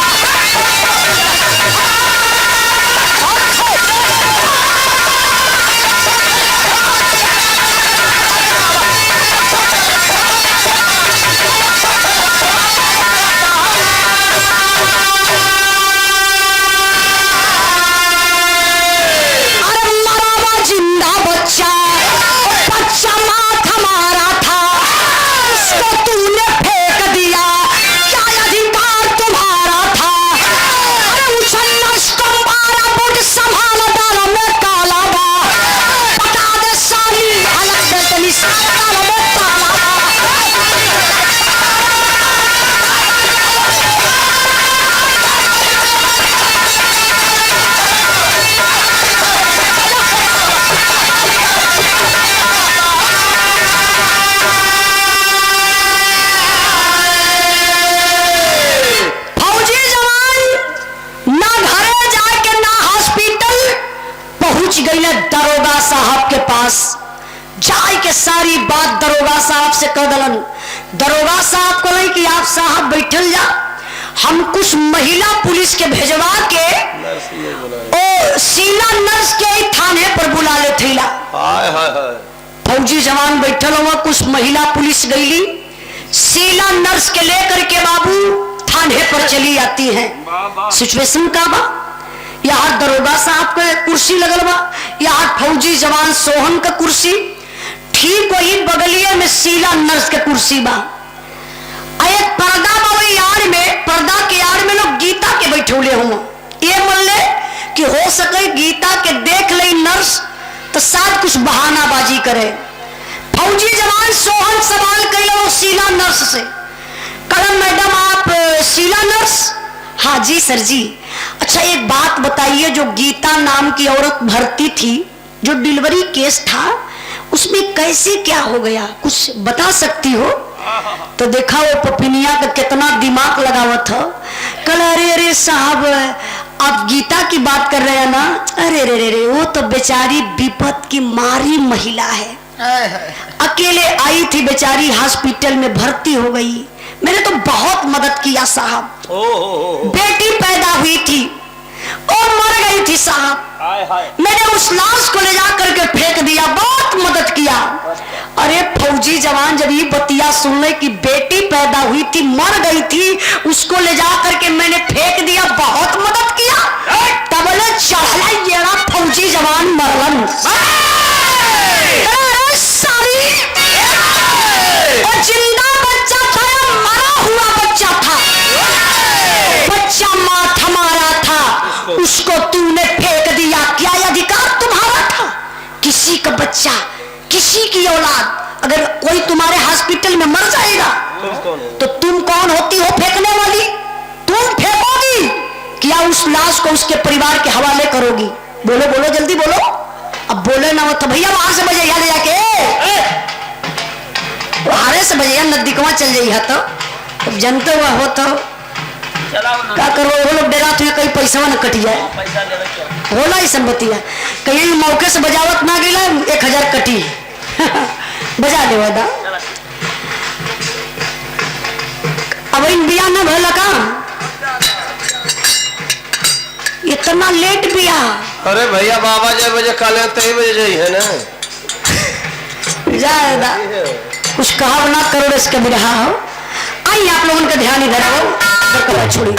दरोगा साहब के पास जाए के सारी बात दरोगा साहब से कह दलन। दरोगा साहब को कि आप साहब बैठल जा, हम कुछ महिला पुलिस के भेजवा के ओ शीला नर्स के थाने पर बुला ले थैला। फौजी जवान बैठल हुआ, कुछ महिला पुलिस गईली, शीला नर्स के लेकर के बाबू थाने पर चली आती है। सिचुएशन का बा, यहाँ दरोगा साहब का कुर्सी लगल बा, यहाँ फौजी जवान सोहन का कुर्सी, ठीक वही बगलिया में शीला नर्स के कुर्सी बा। एक पर्दा बा यार में, पर्दा के यार में लोग गीता के बैठौले हुआ। ये मन ले कि हो सके गीता के देख ले नर्स तो शायद कुछ बहानाबाजी करे। फौजी जवान सोहन सवाल कैलो शीला नर्स से, कलम मैडम आप शीला नर्स? हाँ जी सर जी। अच्छा एक बात बताइए, जो गीता नाम की औरत भर्ती थी, जो डिलीवरी केस था, उसमें कैसे क्या हो गया, कुछ बता सकती हो? तो देखा वो पपिनिया का कितना दिमाग लगावत हो। कल अरे अरे साहब आप गीता की बात कर रहे हैं ना? अरे रे रे रे वो तो बेचारी विपत की मारी महिला है, अकेले आई थी बेचारी, हॉस्पिटल में भर्ती हो गई। मैंने तो बहुत मदद किया साहब। बेटी पैदा हुई थी और मर गई थी साहब, मैंने उस लाश को ले जाकर के फेंक दिया, बहुत मदद किया। अरे फौजी जवान जब ये बतिया सुन ले कि बेटी पैदा हुई थी, मर गई थी, उसको ले जाकर के मैंने फेंक दिया, बहुत मदद किया, तब चढ़ला ये फौजी जवान मरलन। और जिंदा बच्चा था या मरा हुआ बच्चा था? बच्चा माँ हमारा था, उसको तूने फेंक दिया, क्या अधिकार तुम्हारा था? किसी का बच्चा, किसी की औलाद अगर कोई तुम्हारे हॉस्पिटल में मर जाएगा तो तुम कौन होती हो फेंकने वाली? तुम फेंकोगी क्या उस लाश को उसके परिवार के हवाले करोगी? बोलो बोलो जल्दी बोलो। अब बोले ना हो तो भैया वहां से बजाइया ले जाके, हारे से बजाइया नजदीकवा चल जाइए तो जनते हुआ हो तो क्या करो। वो लोग डरा तुझे कहीं पैसा न कट जाए, होला ही संपत्तिया कहीं मौके से बजावत ना गिला 1000 कटी बजा दे वादा। अब इन बिया न भला काम इतना लेट बिया। अरे भैया बाबा जय बजे काले 3 बजे जाई है ना, ज्यादा कुछ कहा ना करो इसके बिरहा हो। आइए आप लोगों का ध्यान इधर आओ, छोड़ी।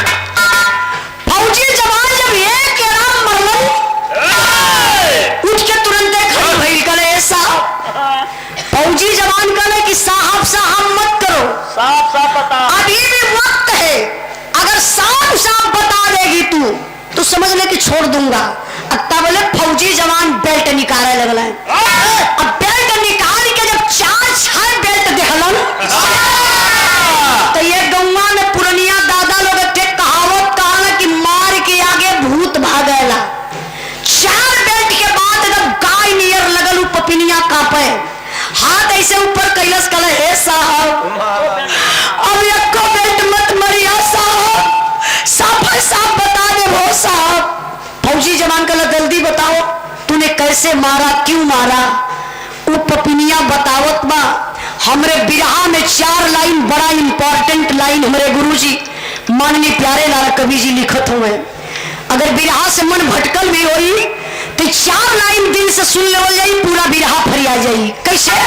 फौजी जवान जब एक आराम मरलन उठ के तुरंत खड़ी भइल करे साहब। फौजी जवान कहे कि साहब साहब मत करो, साफ साफ बता, अभी भी वक्त है, अगर साफ साफ बता देगी तू समझ ले कि छोड़ दूंगा। तब बोले फौजी जवान बेल्ट निकाले लगल। अब बेल्ट निकाल के जब 4-6 बेल्ट देखलन तो ये गौवा में पुरनिया दादा लोग थे कहावत कहला कि मार के आगे भूत भागेला। 4 बेल्ट के बाद जब गाय नियर लगल उ पपिनिया कांपे, हाथ ऐसे ऊपर कैलस कल हे साहब अब एको बेल्ट मत मरिया साहब, साफ बता दे वो साहब। फौजी जवान कल जल्दी बताओ तूने कैसे मारा, क्यों मारा। वो पपिनिया बतावत बा हमरे बिरहा में 4 लाइन बड़ा इंपॉर्टेंट लाइन हमारे गुरुजी माननीय प्यारे लाल कवि जी लिखत हुए। अगर बिरहा से मन भटकल भी होई तो 4 लाइन दिल से सुन लेवल जाई, पूरा बिरहा फरिया जाई। कैसे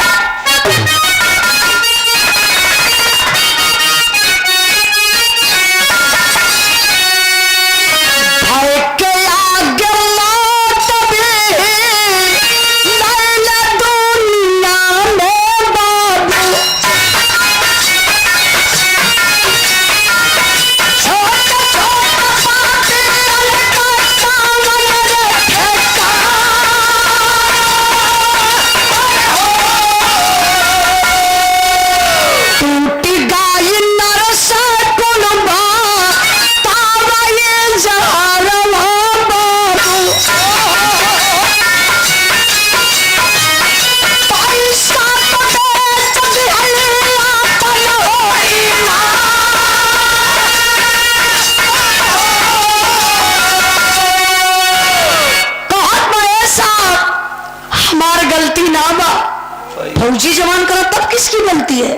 फौजी जवान करा तब किसकी गलती है।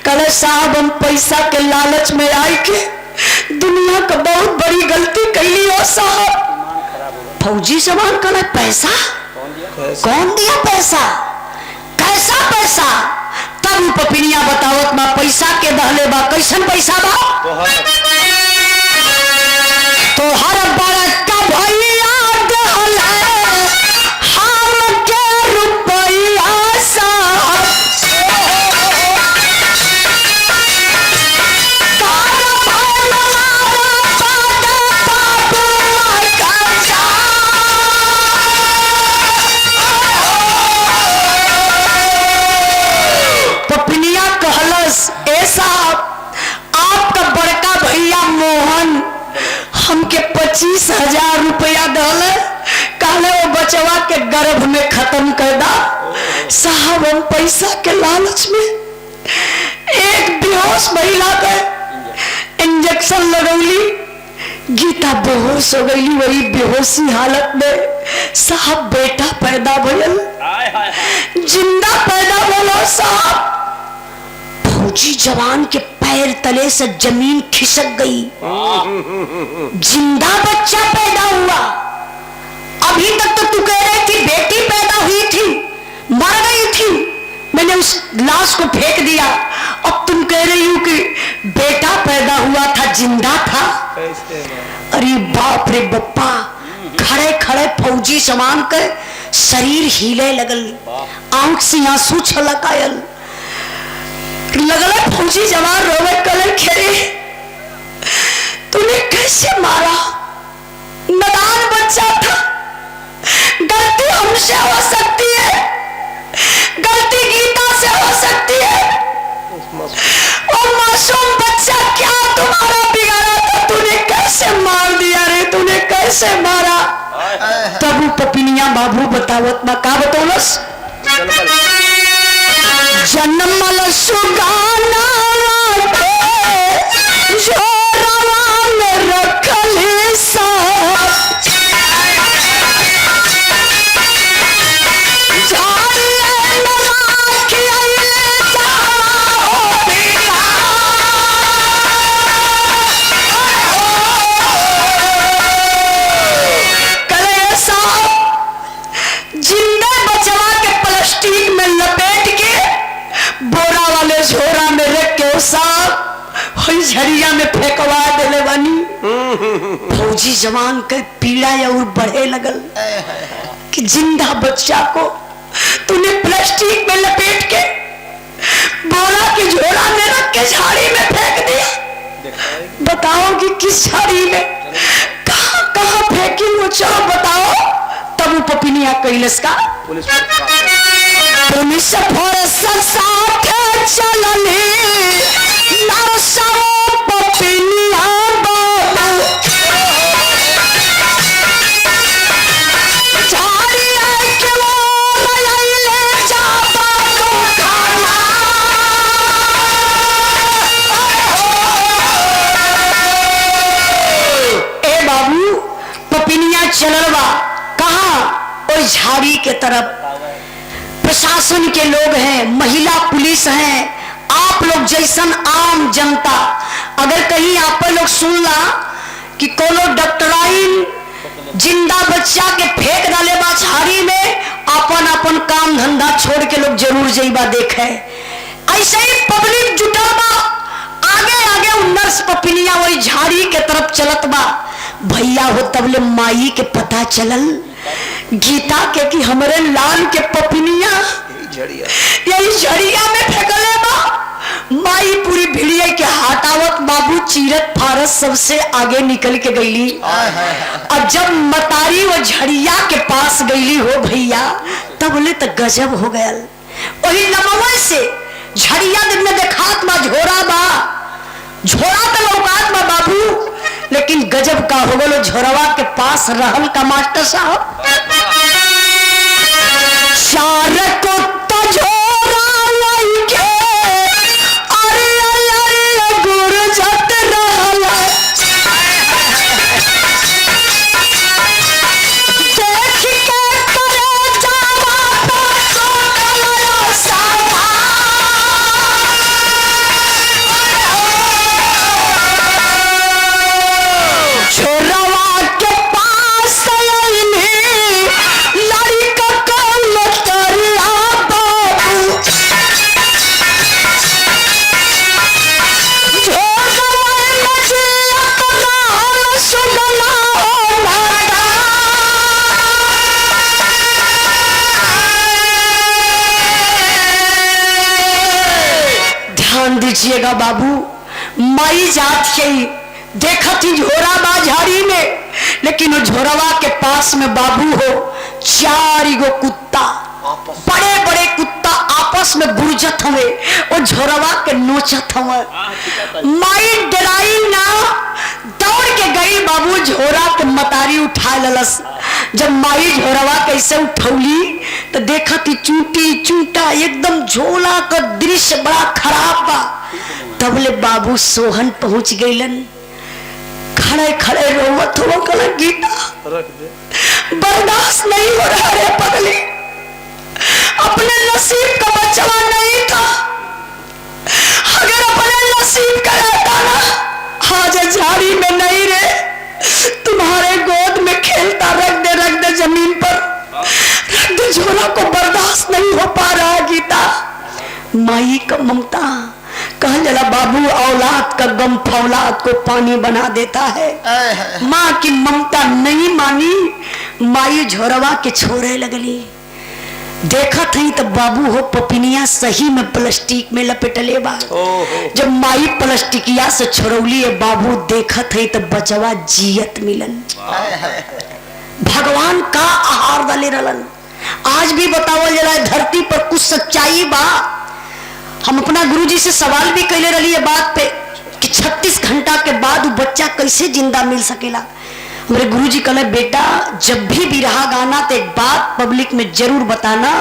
कल साहब हम पैसा के लालच में आई के दुनिया का बहुत बड़ी गलती कैली हो साहब। फौजी जवान करा पैसा कौन दिया पैसा, कैसा पैसा। तब पपिनिया बतावत बा पैसा के दहले बा। कैसन पैसा बा तो हर बड़का भैया दहल हम के रुपया आपका बड़का भैया मोहन हमके 25,000 रुपया दल कहले वो बचवा के गर्भ में खत्म कर दा साहब। हम पैसा के लालच में एक बेहोश महिला के इंजेक्शन लगौली, गीता बेहोश हो गई। वही बेहोशी हालत में साहब बेटा पैदा भयल, जिंदा पैदा बोलो साहब। फौजी जवान के पैर तले से जमीन खिसक गई, जिंदा बच्चा पैदा हुआ। अभी तक तो तू कह रही थी बेटी पैदा हुई थी, मर गई थी, मैंने उस लाश को फेंक दिया। अब तुम कह रही हो कि बेटा पैदा हुआ था, जिंदा था। अरे बाप रे बप्पा। खड़े खड़े फौजी जवान के शरीर हिले लगल, आंख से आंसू छलक आयल। लगल फौजी जवान रोवे कलर खेले तूने कैसे मारा, नादान बच्चा था, गलती हमसे हो सकती है, गलती गीता से हो सकती है। और मासूम बच्चा क्या तुम्हारा बिगाड़ा था, तूने कैसे मार दिया रे, तूने कैसे मारा। तब पपिनिया बाबू बतावत ना का बतौलस जन्मल सुगाना जो रवान रखल जिंदा बचवा के प्लास्टिक में लपेट के बोरा वाले झोरा में रख के साहब वही झरिया में फेंकवा देले बानी। फौजी जवान के पीड़ा और बढ़े लगल कि जिंदा बच्चा को तूने प्लास्टिक में लपेट के बोरा के झोरा में रख के झाड़ी में फेंक दिया। बताओ कि किस झाड़ी में, कहाँ कहाँ फेंकी वो चलो बताओ। तब वो पपिनिया कैलस का पुलिस पुलिस फोर्स साथ चलनी नरसा पपिनिया बाबू झाड़िया के वो ले जाबा को खाना। ए बाबू पपिनिया चलवा कहाँ और झाड़ी के तरफ। प्रशासन के लोग हैं, महिला पुलिस हैं, आप लोग जैसन आम जनता अगर कहीं आप पर लोग सुन ला कि कोनो डॉक्टराइन जिंदा बच्चा के फेंक डाले बा झाड़ी में, अपन अपन काम धंधा छोड़ के लोग जरूर जइबा देखे। ऐसे ही पब्लिक जुटल बा, आगे आगे नर्स पपिनिया वही झाड़ी के तरफ चलत बा। भैया हो तबले माई के पता चलल गीता के कि हमरे लाल के पपिनिया यही झड़िया में फेंकले बा। माई पूरी भिड़िया के हटावत बाबू चीरत फारत सबसे आगे निकल के गईली। और जब मतारी वो झड़िया के पास गईली हो भैया तब बोले तो गजब हो गया। वही लमवा से झड़िया दिन में देखात बा झोरा तो लौकात बा बाबू, लेकिन गजब का हो गलो झोरवा के पास रहल का मास्टर साहब चार को तझोरा लइके अरे अरे गुरजत रहल देख के करे जावा तो सोकला सावा। छोरवा के पास लड़का ध्यान दीजिएगा बाबू, माई जात के देखत ही झोरा बा झाड़ी में, लेकिन वो झोरवा के पास में बाबू हो चार गो कुत्ता, बड़े बड़े कुत्ता आपस में गुरजत हुए, वो झोरवा के नोचत हुए। माई डराई ना, दौड़ के गई बाबू झोरा के मतारी उठा ललस। जब माई झोरवा कैसे उठौली तो देखत ही चूटी चूटा एकदम झोला का दृश्य बड़ा खराब बा। तबले बाबू सोहन पहुंच गईलन, खड़े खड़े रोवत हो कल गीता बर्दाश्त नहीं हो रहा रे पगली, अपने नसीब का बचवा नहीं था, अगर अपने नसीब का रहता ना आज झाड़ी में नहीं रे तुम्हारे गोद में खेलता, रख दे जमीन पर रख दे, झोला को बर्दाश्त नहीं हो पा रहा गीता। माई का ममता कहा जला बाबू औलाद का गम फौलाद को पानी बना देता है। माँ की ममता नहीं मानी, माई झोरवा के छोड़े लगली। देखा थी तो बाबू हो पपिनिया सही में प्लास्टिक में लपेटले बा। जब माई प्लास्टिकिया से छोड़ौली है बाबू देखा थी तो बचवा जियत मिलन। भगवान का आहार डाले रलन। आज भी बतावल जला धरती पर कुछ सच्चाई बा। हम अपना गुरुजी से सवाल भी कैले रही है बात पे कि 36 घंटा के बाद वो बच्चा कैसे जिंदा मिल सकेला। मेरे गुरुजी कहले बेटा जब भी रहा गाना तो एक बात पब्लिक में जरूर बताना,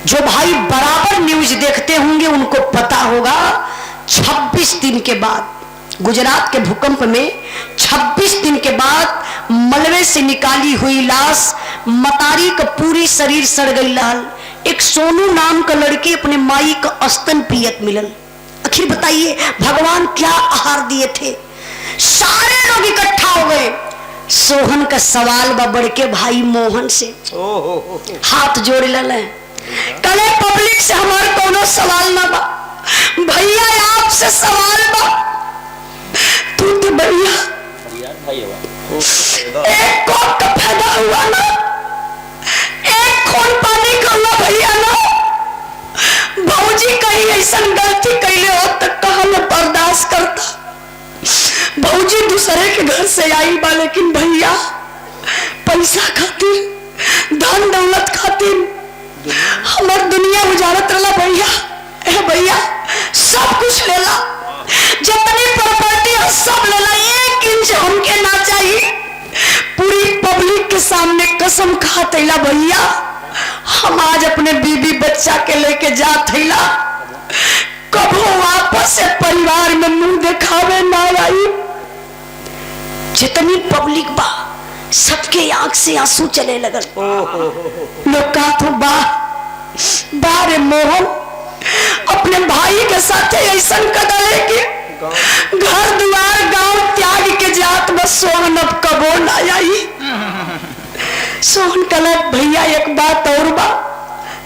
जो भाई बराबर न्यूज देखते होंगे उनको पता होगा 26 दिन के बाद गुजरात के भूकंप में 26 दिन के बाद मलबे से निकाली हुई लाश मतारी का पूरी शरीर सड़ गई लाल। एक सोनू नाम का लड़के अपने माई का स्तन पियत मिलल। आखिर बताइए भगवान क्या आहार दिए थे। सारे लोग इकट्ठा हो गए। सोहन का सवाल बा बड़के भाई मोहन से हाथ जोड़ ले कले पब्लिक से हमारे कोनो सवाल ना बा, भैया आपसे सवाल बा। तू तो भैया एक कोप का फायदा हुआ ना, एक खून पानी का हुआ भैया ना। भौजी कहीं ऐसा गलती कैले हो तो कहा मैं बर्दाश्त करता। भौजी दूसरे के घर से आई बा, लेकिन भैया पैसा खातिर, धन दौलत खातिर हमार दुनिया उजाड़त रहा भैया। ए भैया सब कुछ लेला, जितनी प्रॉपर्टी है सब लेला, 1 इंच हमके ना चाहिए। पूरी पब्लिक के सामने कसम खातेला भैया, हम आज अपने बीबी बच्चा के लेके जात हैला, कबो वापस से परिवार में मुंह दिखावे ना आई। जितनी पब्लिक बा सबके आंख से आंसू चले लगल। लोग कहा तो बारे मोहन अपने भाई के साथ ऐसा कदले कि घर द्वार गांव त्याग के जात, बस सोहन अब कबो ना आई। सोहन कल भैया एक बात और बा,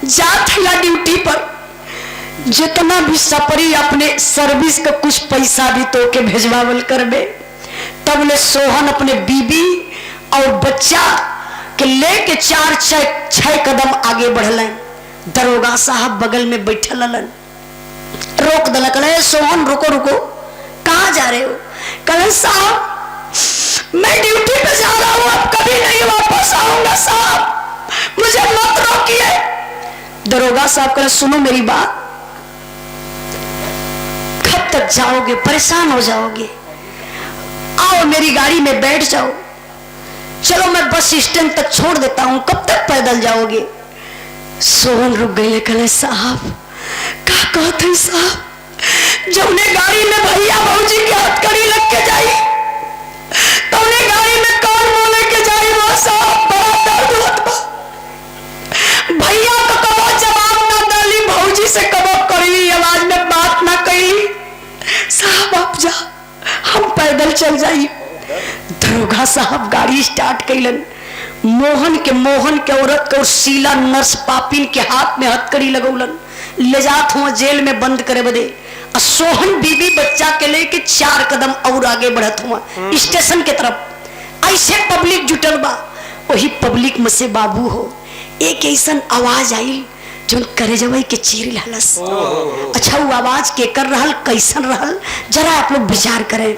जात है ड्यूटी पर, जितना भी सपरी अपने सर्विस का कुछ पैसा भी तो के भेजवावल करबे। तब ले सोहन अपने बीबी और बच्चा के लेके 4-6 कदम आगे बढ़लन। दरोगा साहब बगल में बैठल हलन, रोक दल। कहे सोहन रुको रुको, कहाँ जा रहे हो? कहे साहब मैं ड्यूटी पे जा रहा हूँ, अब कभी नहीं वापस आऊंगा साहब, मुझे मत रोकिए। दरोगा साहब कहे सुनो मेरी बात, कब तक जाओगे, परेशान हो जाओगे, आओ मेरी गाड़ी में बैठ जाओ, चलो मैं बस स्टैंड तक छोड़ देता हूं, कब तक पैदल जाओगे? सोहन रुक गए, कहे साहब क्या कहते साहब, जब उन्हें गाड़ी में भैया भौजी की हथकड़ी लग के जाई तो उन्हें गाड़ी में कौन मुंह लेके जाई? वो साहब बड़ा दर्द होता बा। भैया को कबो जवाब ना डाली, भौजी से कबो कड़ी आवाज में बात ना कही, साहब आप जा, हम पैदल चल जाई। दरोगा साहब गाड़ी स्टार्ट कैलन। मोहन के औरत को शीला नर्स पापिन के हाथ में हथकड़ी लगौलन, ले जात हुआ जेल में बंद करे बदे। सोहन बीबी बच्चा के लेके 4 कदम और आगे बढ़त हुआ स्टेशन के तरफ। ऐसे पब्लिक जुटल बा, वही पब्लिक में से बाबू हो एक ऐसा आवाज आई जो करे जवाई के चीर लहलस। अच्छा वो आवाज के कर रहल, कैसन रहल, जरा आप लोग विचार करें।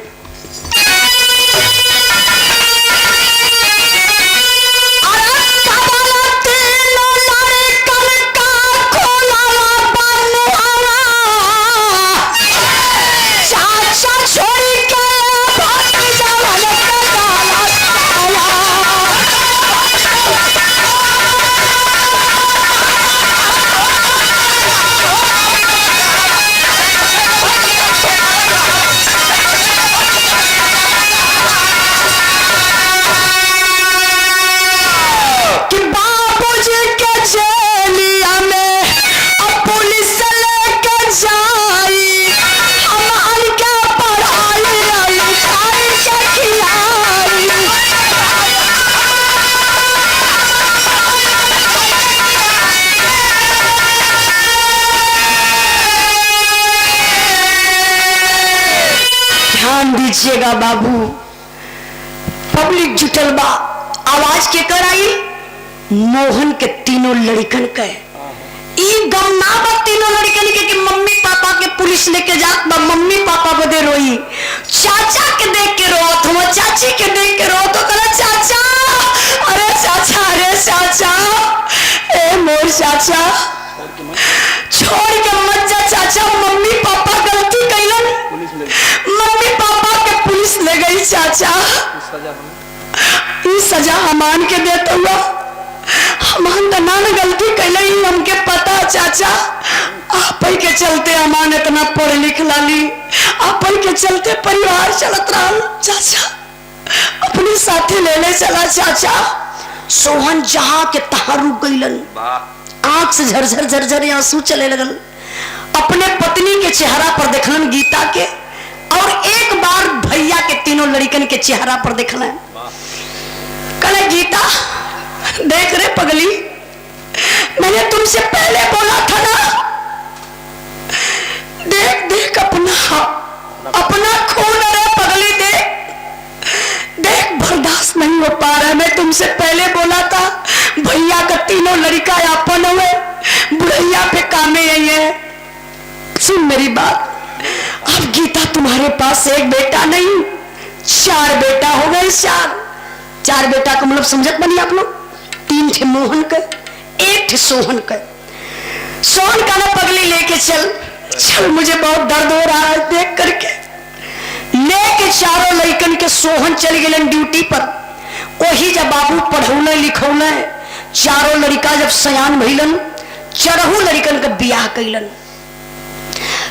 दीजिएगा बाबू, पब्लिक जुटल बा, आवाज के कर आई मोहन के तीनों लड़कन के। गम ना बा तीनों लड़कन के कि मम्मी पापा के पुलिस लेके जात बा, मम्मी पापा बदे रोई, चाचा के देख के रोत हुआ, चाची के देख के रोत हो, कहला चाचा, अरे चाचा, अरे चाचा, ए मोर चाचा, छोड़ के मत जा चाचा, मम्मी पापा गलती कैलन, मम्मी पापा के पुलिस ले गई चाचा, ये सजा हमान के देता हुआ, हमान तो ना गलती कैले, हमके पता चाचा, आप के चलते हमान इतना पढ़ लिख लाली, आप के चलते परिवार चलत रहा चाचा, अपने साथी लेने चला चाचा। सोहन जहां के तहां रुक गईलन, आंख से झरझर झरझर आंसू चले लगल, अपने पत्नी के चेहरा पर देखलन गीता के, और एक बार भैया के तीनों लड़कन के चेहरा पर देखलन। कहे गीता देख रे पगली, मैंने तुमसे पहले बोला था ना, देख देख अपना खून, रे पगली देख देख, बर्दाश्त नहीं हो पा रहा, मैं तुमसे पहले बोला था भैया का तीनों लड़का अपन हुए, बुढ़ैया पे कामे आई है। सुन मेरी बात, अब गीता तुम्हारे पास एक बेटा नहीं 4 बेटा हो गए। 4 बेटा का मतलब समझत बनी आप लोग। 3 थे मोहन के, 1 थे सोहन के। सोहन का ना पगली लेके चल, मुझे बहुत दर्द हो रहा है देख करके। लेके 4 लड़कन के सोहन चल गए ड्यूटी पर। वही जब बाबू पढ़ौले लिखौले 4 लड़का जब सयान भइलन, 4 लड़कन का ब्याह कैलन,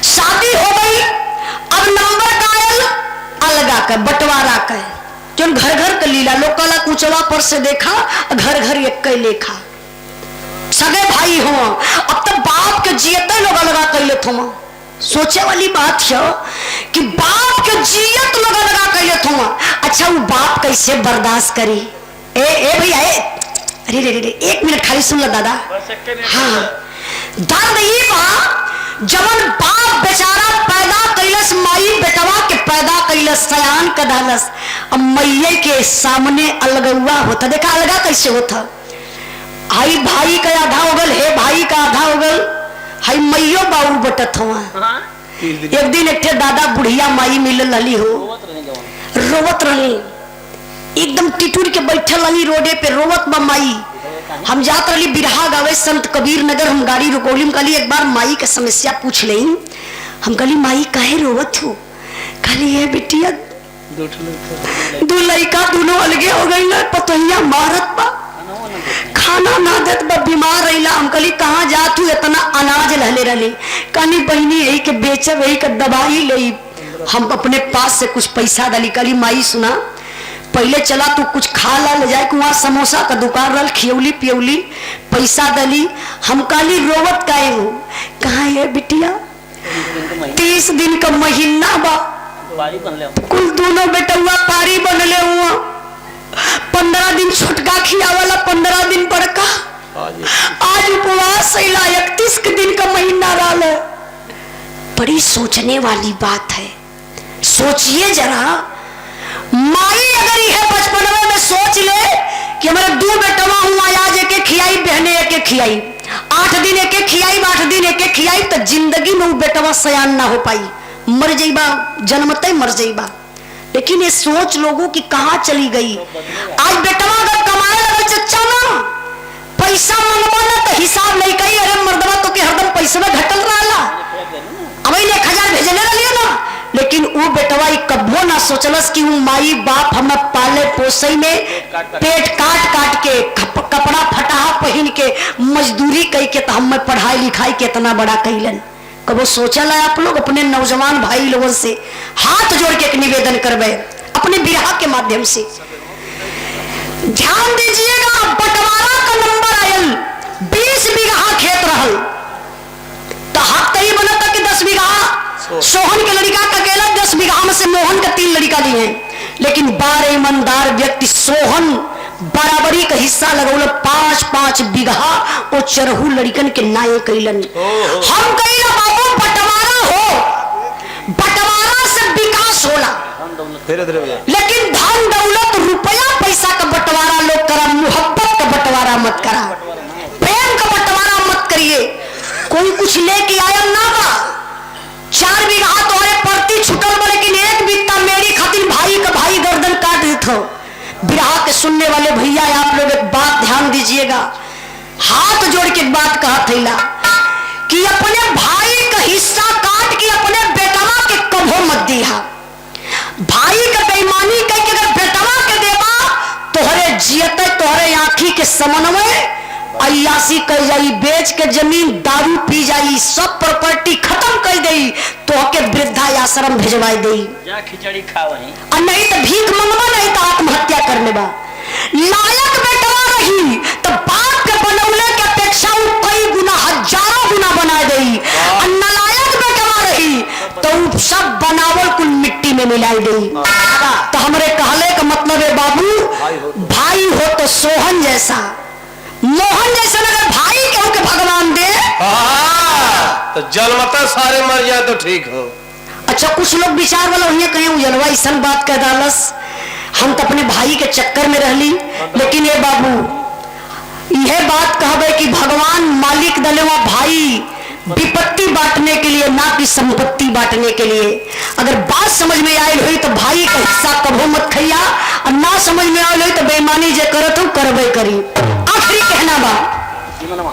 शादी हो गई। अब नंबर का आयल अलगा का बंटवारा का, जो घर घर का लीला लोग कला कुचवा पर से देखा, घर घर एक के लेखा सगे भाई हो। अब तो बाप के जियते लोग अलगा कैले थो। सोचे वाली बात है कि बाप के जियत लोग अलगा कैले थो। अच्छा वो बाप कैसे बर्दाश्त करी? ए भैया अरे रे 1 मिनट खाली सुन लो दादा। हाँ, दर्द ये बा जवन बाप बेचारा पैदा कैलस, माई बेटवा के पैदा कैलस, सयान कदालस। अब मैये के सामने अलगुआ होता। देखा अलगा कैसे होता? हाई भाई का आधा हो गल, हे भाई का आधा हो गल, हाई मैयो बाबू बटत हुआ। एक दिन एक दादा बुढ़िया माई मिलल रही हो, रोवत रही, एकदम टिटूर के बैठल रही रोडे पे, रोवत बा माई। हम जात रही बिरहा गावे संत कबीर नगर, हम गाड़ी रुकौली में कहली एक बार माई का समस्या पूछ ले। हम कहली माई काहे रोवत हो? कहली है बिटिया 2 लड़का दोनों अलगे हो गई ना, पतोहिया मारत बा, खाना ना देत बा, बीमार रहीला। हम कहली कहाँ जात हूँ इतना अनाज लहले रही? कहनी बहनी यही के बेचब, यही के दवाई ले, हम अपने पास से कुछ पैसा डाली। कहली माई सुना, पहले चला तू कुछ खा ला, ले जाए वहां समोसा का दुकान रल, खियौली पियौली, पैसा दली। हम कहली रोवत काहे हो? कहाँ है बिटिया 30 दिन का महीना बा, कुल दोनों बेटुआ पारी बनले हुआ। 15 दिन छुटका खियावाला, 15 दिन बड़का। आज उपवास 31 के दिन का महीना रहा है। बड़ी सोचने वाली बात है। सोचिए जरा, माई अगर यह बचपन में सोच ले कि हमारे 2 बेटवा हुआ, आज एक खियाई, बहने एक खियाई, 8 दिन एक खियाई, 8 दिन एक खियाई, तो जिंदगी में वो बेटवा सयान ना हो पाई, मर जाइबा, जन्मते मर जाइबा। लेकिन ये सोच लोगों की कहाँ चली गई। आज बेटवा अगर कमाए लगे चच्चा ना, पैसा मंगवा ना तो हिसाब नहीं कही, अरे मर्दवा तो के हरदम पैसा में घटल रहा, अब 1000 भेजने रही ना। लेकिन वो बेटवा कब्बो ना सोचलस कि वो माई बाप हमें पाले पोसई में पेट काट के कपड़ा फटाहा पहन के मजदूरी कई के तो हमें पढ़ाई लिखाई कितना बड़ा कैलन। कबो सोचल है आप लोग? अपने नौजवान भाई लोगों से हाथ जोड़ के एक निवेदन करवे अपने बिरहा के माध्यम से, ध्यान दीजिएगा। बंटवारा का नंबर आयल, 20 बीघा खेत रहल, तो हक तरी बना था कि 10 बीघा सोहन के लड़का का अकेला, 10 बीघा में से मोहन का 3 लड़का लिए हैं। लेकिन 12 ईमानदार व्यक्ति सोहन बराबरी का हिस्सा लगौल, 5-5 बीघा वो 4 लड़कन के नाये कैलन। हम कहिला बाबू बंटवारा हो, बंटवारा से विकास होला, लेकिन धन दौलत रुपया पैसा का बंटवारा लोग करा, मोहब्बत का बंटवारा मत करा, प्रेम का बंटवारा मत करिए। कोई कुछ लेके आया ना बा, 4 बीघा तुम्हारे प्रति छुटल बा, लेकिन 1 बीघा मेरी खातिर भाई का भाई गर्दन काट देते हो। बिरहा के सुनने वाले भैया आप लोग एक बात ध्यान दीजिएगा, हाथ जोड़ के एक बात कहा थैला कि अपने भाई का हिस्सा काट के अपने बेटवा के कभो मत दिया। भाई का बेईमानी कह के अगर बेटवा के देवा, तोहरे जियते तोहरे आंखी के समन्वय अयासी कर जाई, बेच के जमीन दारू पी जाई, सब प्रॉपर्टी खत्म कर दी, तो के वृद्धाश्रम भेजवाई दी, जा खिचड़ी खा वहीं, और नहीं तो भीख मंगवा, नहीं तो आत्महत्या करने बा। लायक बेटवा रही तो बाप के बनौले के अपेक्षा कई गुना, हजारों गुना बना दी, और नालायक बेटवा रही तो सब बनावल कुल मिट्टी में मिलाई दी। तो हमारे कहले का मतलब है बाबू, भाई हो तो सोहन जैसा, मोहन जैसे अगर भाई कहूं के भगवान दे, तो जलमता सारे मर जाए तो ठीक हो। अच्छा कुछ लोग विचार वाला हुई कहीं उजलवा ऐसा बात कह डालस, हम तो अपने भाई के चक्कर में रहली। लेकिन ये बाबू यह बात कहबे कि भगवान मालिक दलेवा भाई विपत्ति बांटने के लिए, ना कि संपत्ति बांटने के लिए। अगर बात बात समझ में आयल हुई तो भाई का हिस्सा कभो मत खैया, और ना समझ में आयल हुई तो बेईमानी जे करत हो करबे करी। आखिरी कहना बा जी मनवा